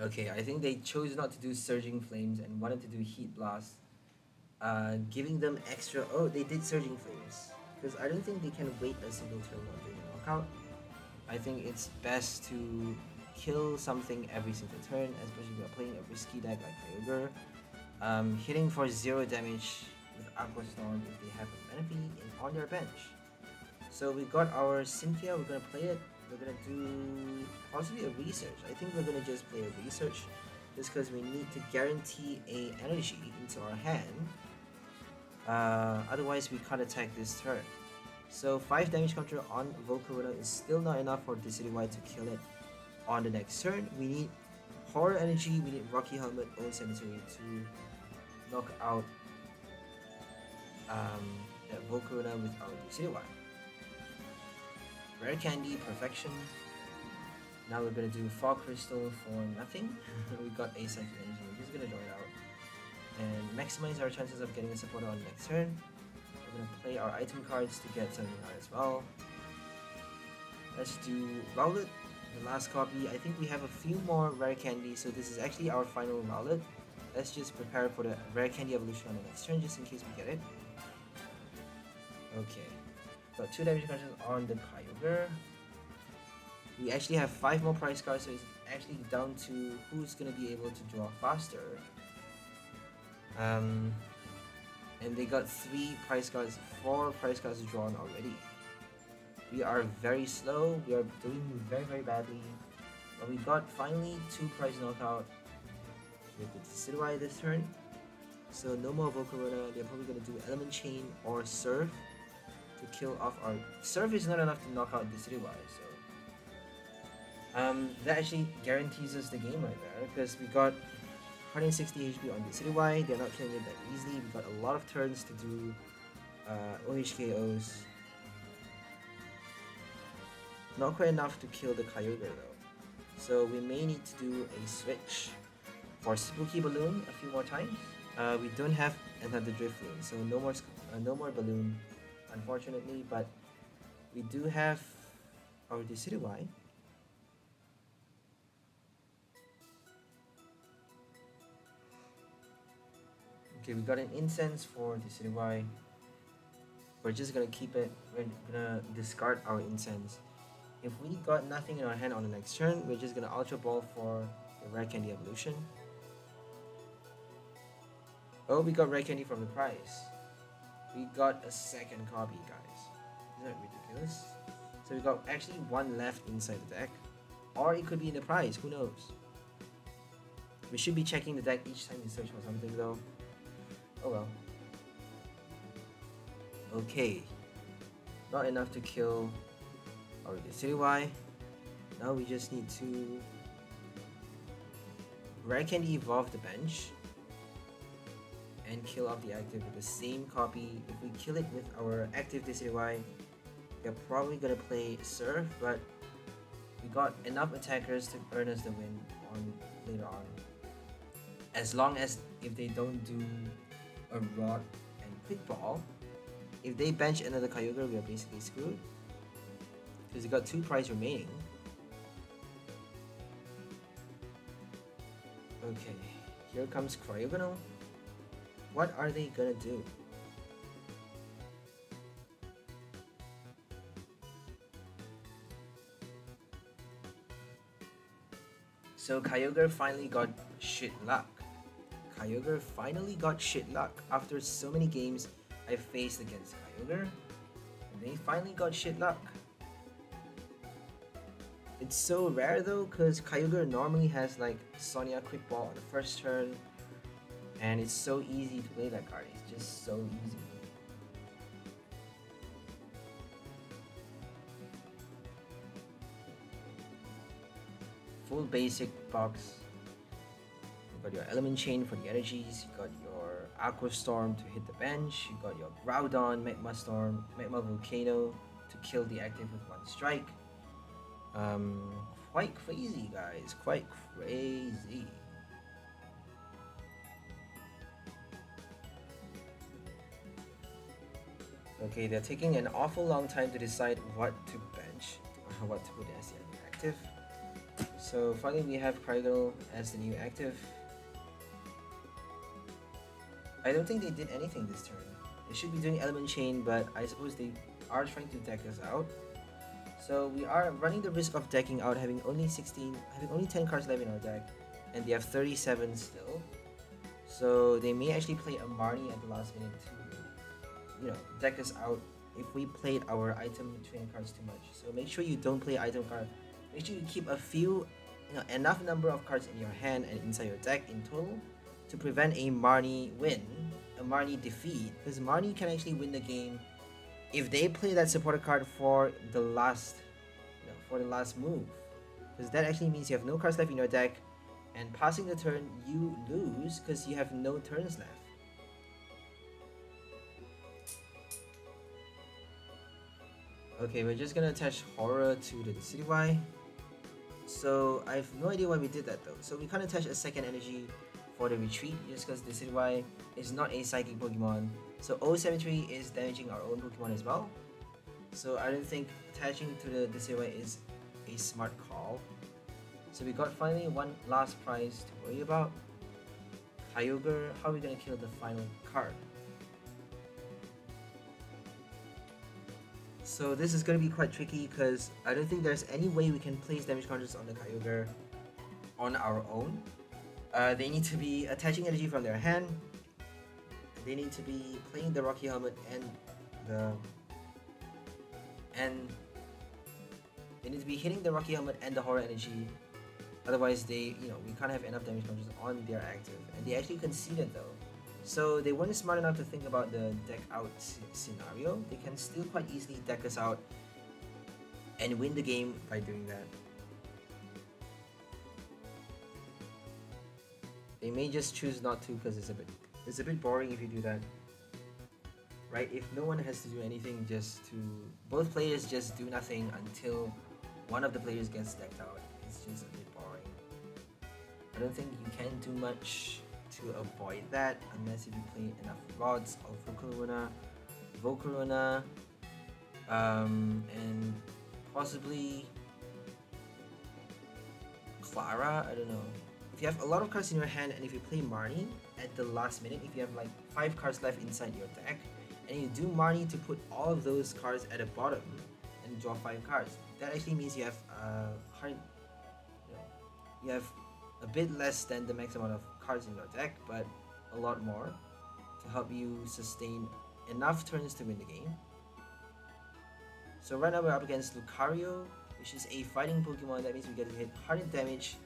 Okay, I think they chose not to do Surging Flames and wanted to do Heat Blast. Giving them extra... Oh, they did Surging Flames. Because I don't think they can wait a single turn while doing a knockout. I think it's best to kill something every single turn, especially if you're playing a risky deck like 𝘿𝐻𝓼𝓮𝓭. Hitting for 0 damage with Aqua Storm if they have a Manaphy on their bench. So we got our Cynthia, we're gonna play it. We're gonna do possibly a research. I think we're gonna just play a research just because we need to guarantee a energy into our hand. Otherwise we can't attack this turn. So 5 damage counter on Volcarona is still not enough for Decidueye to kill it on the next turn. We need Horror Energy, we need Rocky Helmet, Old Cemetery to knock out that Volcarona with our Decidueye. Rare Candy, Perfection. Now we're gonna do Fog Crystal for nothing. We got a Psychic Energy, we're just gonna draw it out and maximize our chances of getting a supporter on the next turn. We're gonna play our item cards to get something out as well. Let's do Rowlet, the last copy. I think we have a few more Rare Candy, so this is actually our final Rowlet. Let's just prepare for the Rare Candy evolution on the next turn just in case we get it. Okay. Got 2 damage cards on the 𝘿𝐻𝓼𝓮𝓭. We actually have 5 more prize cards, so it's actually down to who's gonna be able to draw faster. And they got 3 prize cards, 4 prize cards drawn already. We are very slow, we are doing very badly. But we got finally 2 prize knockout with the Decidueye this turn. So no more Volcarona, they're probably gonna do Element Chain or Surf to kill off our... Surf is not enough to knock out Decidueye, so... that actually guarantees us the game right there, because we got 160 HP on Decidueye, they're not killing it that easily. We got a lot of turns to do OHKOs. Not quite enough to kill the 𝘿𝐻𝓼𝓮𝓭 though. So we may need to do a switch for Spooky Balloon a few more times. We don't have another Drifblim, so no more Balloon, unfortunately, but we do have our Decidueye. Okay, we got an Incense for Decidueye. We're just gonna keep it, we're gonna discard our Incense. If we got nothing in our hand on the next turn, we're just gonna Ultra Ball for the Rare Candy evolution. Oh, we got Rare Candy from the prize. We got a second copy, guys. Isn't that ridiculous? So we got actually 1 left inside the deck. Or it could be in the prize, who knows? We should be checking the deck each time we search for something though. Oh well. Okay. Not enough to kill our Decidueye. Now we just need to Rare Candy evolve the bench and kill off the active with the same copy. If we kill it with our active Decidueye, we're probably gonna play Surf, but we got enough attackers to earn us the win on later on. As long as if they don't do a Rod and Quick Ball, if they bench another 𝘿𝐻𝓼𝓮𝓭, we are basically screwed. Because we got 2 prize remaining. Okay, here comes Cryogonal. What are they gonna do? So Kyogre finally got shit luck. Kyogre finally got shit luck. After so many games I faced against Kyogre, they finally got shit luck. It's so rare though, because Kyogre normally has like Sonia Quick Ball on the first turn, and it's so easy to play that card. It's just so easy. Full basic box. You got your Element Chain for the energies, you got your Aqua Storm to hit the bench, you got your Groudon, Magma Storm, Magma Volcano to kill the active with one strike. Quite crazy, guys, quite crazy. Okay, they're taking an awful long time to decide what to bench, what to put as the new active. So finally we have Cryogonal as the new active. I don't think they did anything this turn. They should be doing Element Chain, but I suppose they are trying to deck us out. So we are running the risk of decking out, having only 10 cards left in our deck, and they have 37 still. So they may actually play a Marnie at the last minute to, deck us out if we played our item train cards too much. So make sure you don't play item card. Make sure you keep a few, enough number of cards in your hand and inside your deck in total to prevent a Marnie win, a Marnie defeat, because Marnie can actually win the game if they play that supporter card for the last, move, because that actually means you have no cards left in your deck, and passing the turn you lose because you have no turns left. Okay, we're just gonna attach Horror to the Decidueye. So I have no idea why we did that though. So we can't attach a second energy for the retreat just because the Decidueye is not a psychic Pokemon. So 𝘿𝐿 is damaging our own Pokemon as well. So I don't think attaching to the Decidueye is a smart call. So we got finally one last prize to worry about. Kyogre, how are we gonna kill the final card? So this is going to be quite tricky because I don't think there's any way we can place damage counters on the Kyogre on our own. They need to be attaching energy from their hand. They need to be playing the Rocky Helmet and they need to be hitting the Rocky Helmet and the Horror Energy. Otherwise, we can't have enough damage counters on their active. And they actually conceded though. So they weren't smart enough to think about the deck out scenario. They can still quite easily deck us out and win the game by doing that. They may just choose not to because it's a bit boring if you do that. Right? If no one has to do anything, both players just do nothing until one of the players gets decked out. It's just a bit boring. I don't think you can do much to avoid that unless if you play enough rods of Volcarona, and possibly Clara. I don't know. If you have a lot of cards in your hand and if you play Marnie at the last minute, if you have like 5 cards left inside your deck and you do Marnie to put all of those cards at the bottom and draw 5 cards, that actually means you have you have a bit less than the max amount of cards in your deck, but a lot more to help you sustain enough turns to win the game. So right now we're up against Lucario, which is a fighting Pokemon. That means we get to hit 100 damage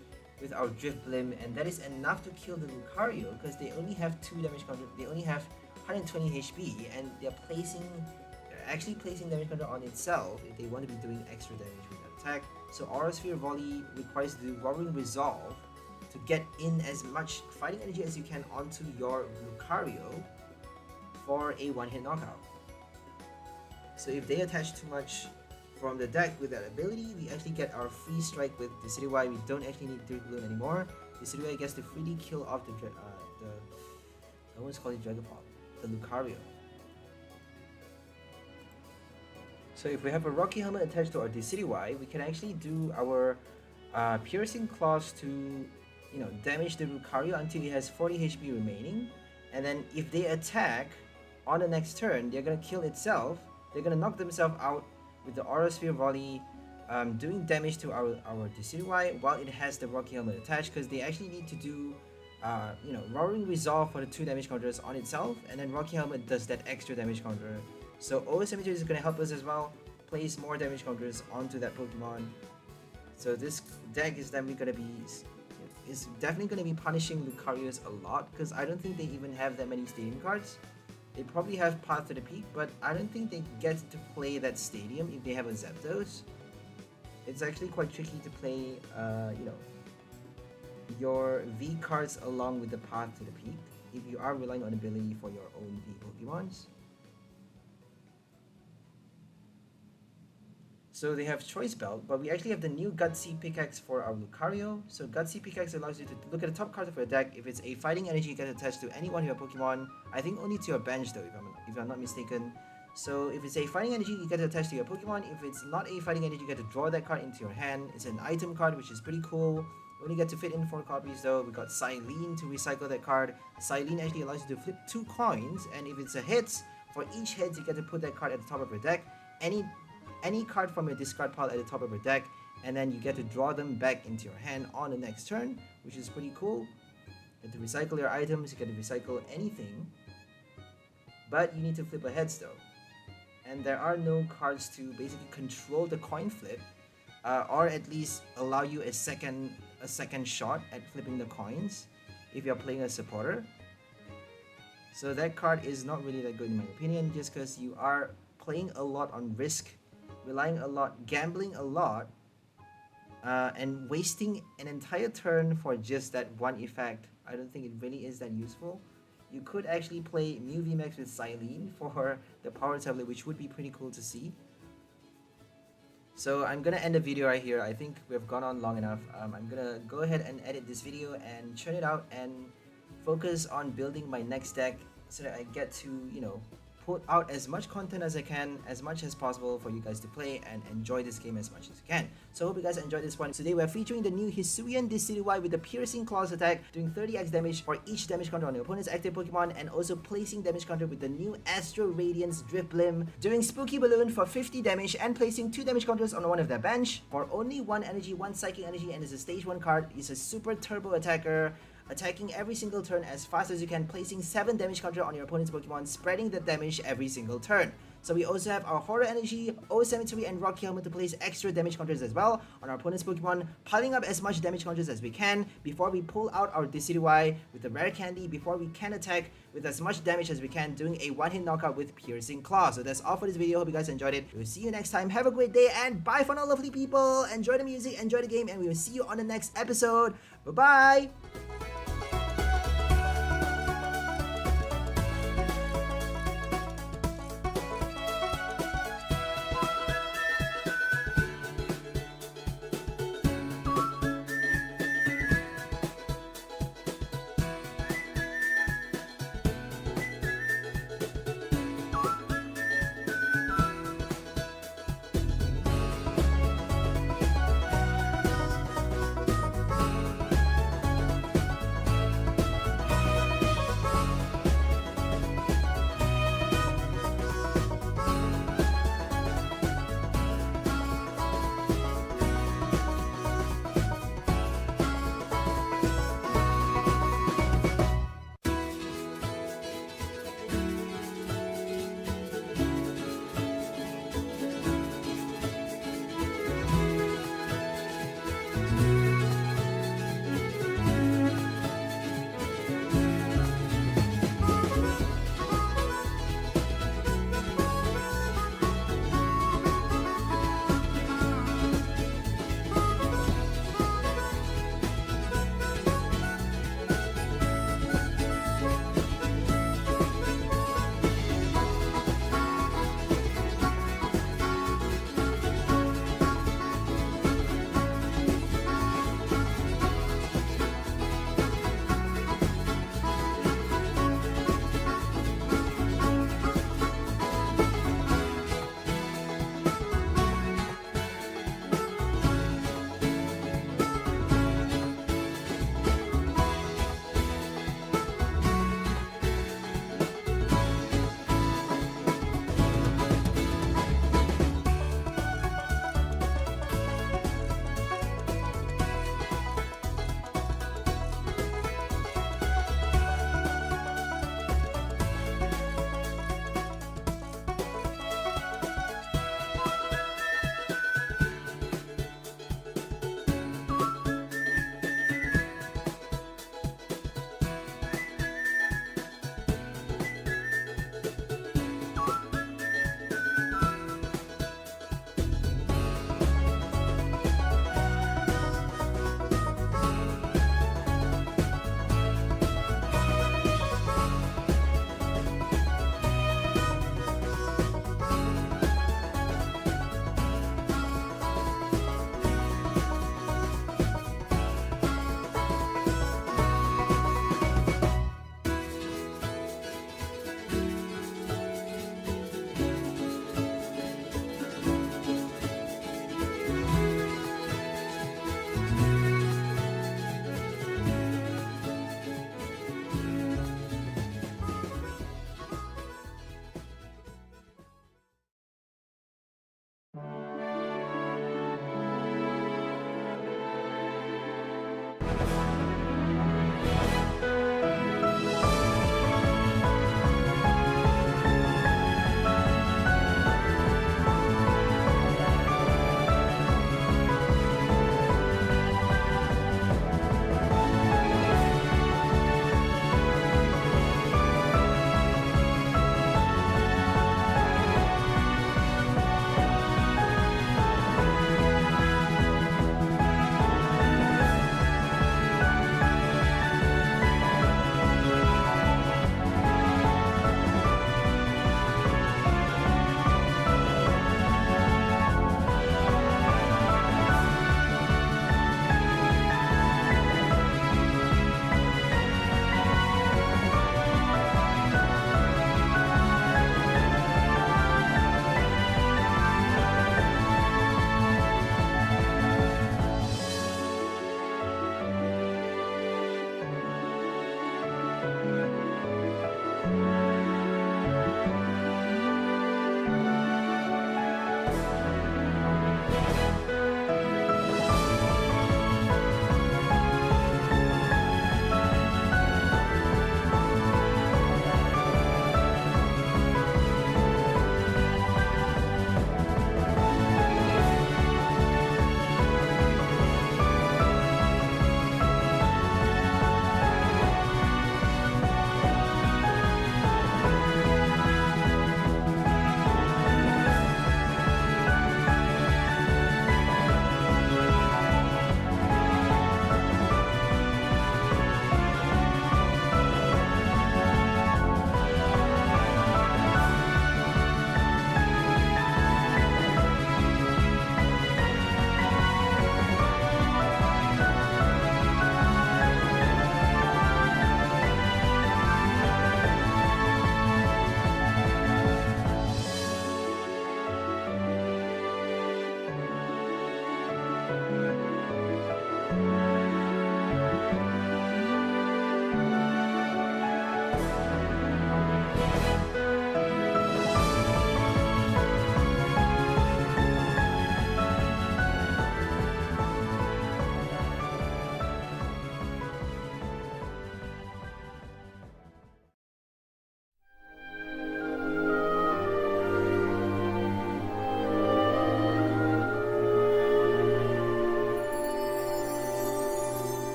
with our Drifblim, and that is enough to kill the Lucario because they only have 2 damage counter. They only have 120 HP, and they're actually placing damage counter on itself if they want to be doing extra damage with that attack. So Aura Sphere Volley requires the Roaring Resolve to get in as much fighting energy as you can onto your Lucario for a one-hit knockout. So if they attach too much from the deck with that ability, we actually get our free strike with the Decidueye. We don't actually need Drifblim anymore. The Decidueye gets to freely kill off I almost call it Dragapult, the Lucario. So if we have a Rocky Helmet attached to our Decidueye, we can actually do our Piercing Claws to damage the Lucario until it has 40 HP remaining, and then if they attack on the next turn, they're gonna kill itself. They're gonna knock themselves out with the Aura Sphere Volley, doing damage to our Decidueye while it has the Rocky Helmet attached, because they actually need to do Roaring Resolve for the 2 damage counters on itself, and then Rocky Helmet does that extra damage counter. So OS Cemetery is going to help us as well, place more damage counters onto that Pokemon. So this deck is definitely going to be punishing Lucarios a lot, because I don't think they even have that many Stadium cards. They probably have Path to the Peak, but I don't think they get to play that Stadium if they have a Zapdos. It's actually quite tricky to play, your V cards along with the Path to the Peak if you are relying on ability for your own V Pokemons. So they have Choice Belt, but we actually have the new Gutsy Pickaxe for our Lucario. So Gutsy Pickaxe allows you to look at the top card of your deck. If it's a Fighting Energy, you get attached to any one of your Pokemon. I think only to your bench though, if I'm not mistaken. So if it's a Fighting Energy, you get attached to your Pokemon. If it's not a Fighting Energy, you get to draw that card into your hand. It's an item card, which is pretty cool. You only get to fit in 4 copies though. We got Silene to recycle that card. Silene actually allows you to flip 2 coins, and if it's a hit, for each hit you get to put that card at the top of your deck. Any card from your discard pile at the top of your deck, and then you get to draw them back into your hand on the next turn, which is pretty cool. You get to recycle your items, you get to recycle anything, but you need to flip a heads though. And there are no cards to basically control the coin flip, or at least allow you a second shot at flipping the coins if you're playing a supporter. So that card is not really that good in my opinion, just because you are playing a lot on risk, relying a lot, gambling a lot, and wasting an entire turn for just that one effect. I don't think it really is that useful. You could actually play Mew VMAX with Silene for the power tablet, which would be pretty cool to see. So I'm gonna end the video right here. I think we've gone on long enough. I'm gonna go ahead and edit this video and churn it out and focus on building my next deck so that I get to, put out as much content as I can, as much as possible for you guys to play and enjoy this game as much as you can. So I hope you guys enjoyed this one. Today we're featuring the new Hisuian Decidueye with the Piercing Claws attack, doing 30x damage for each damage counter on your opponent's active Pokemon, and also placing damage counter with the new Astral Radiance Drifblim, doing Spooky Balloon for 50 damage and placing 2 damage counters on one of their bench for only 1 energy, 1 psychic energy, and is a stage 1 card. It's a super turbo attacker, attacking every single turn as fast as you can, placing 7 damage counter on your opponent's Pokemon, spreading the damage every single turn. So we also have our Horror Energy, OS Cemetery, and Rocky Helmet to place extra damage counters as well on our opponent's Pokemon, piling up as much damage counters as we can before we pull out our Decidueye with the Rare Candy, before we can attack with as much damage as we can, doing a one-hit knockout with Piercing Claw. So that's all for this video. Hope you guys enjoyed it. We'll see you next time. Have a great day, and bye for now, lovely people. Enjoy the music, enjoy the game, and we will see you on the next episode. Bye-bye!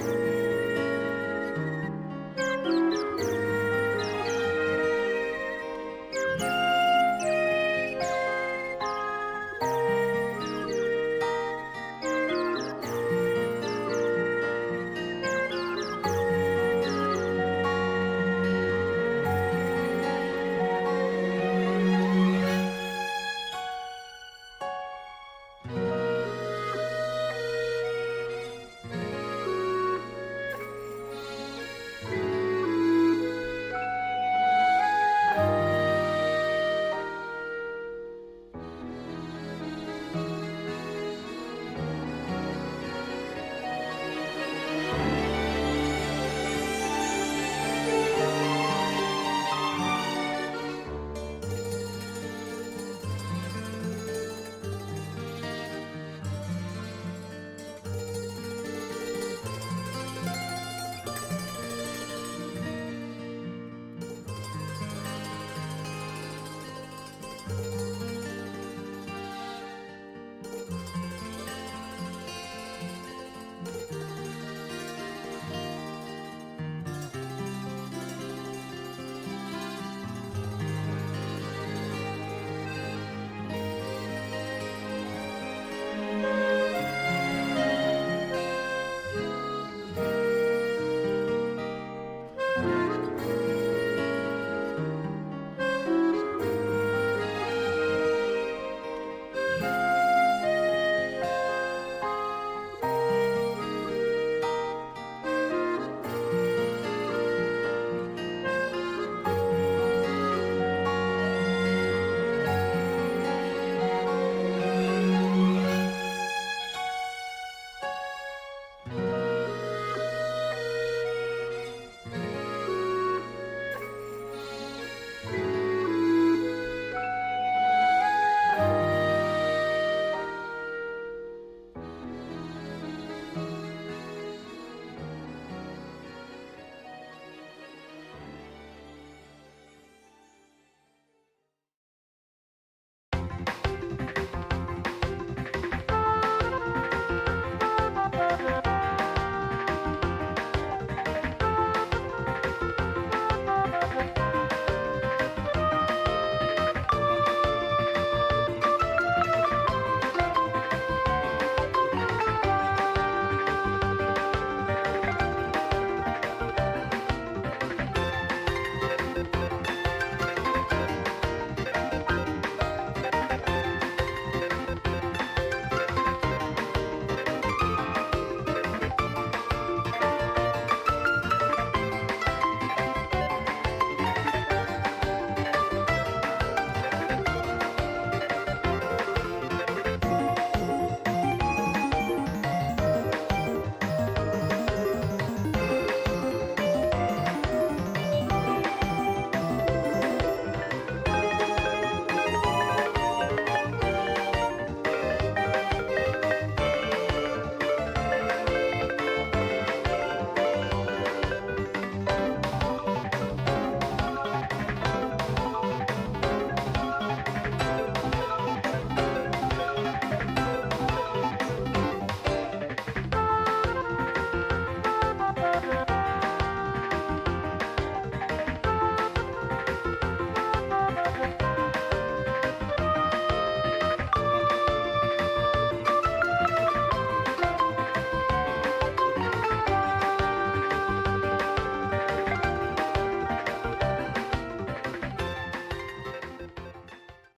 you.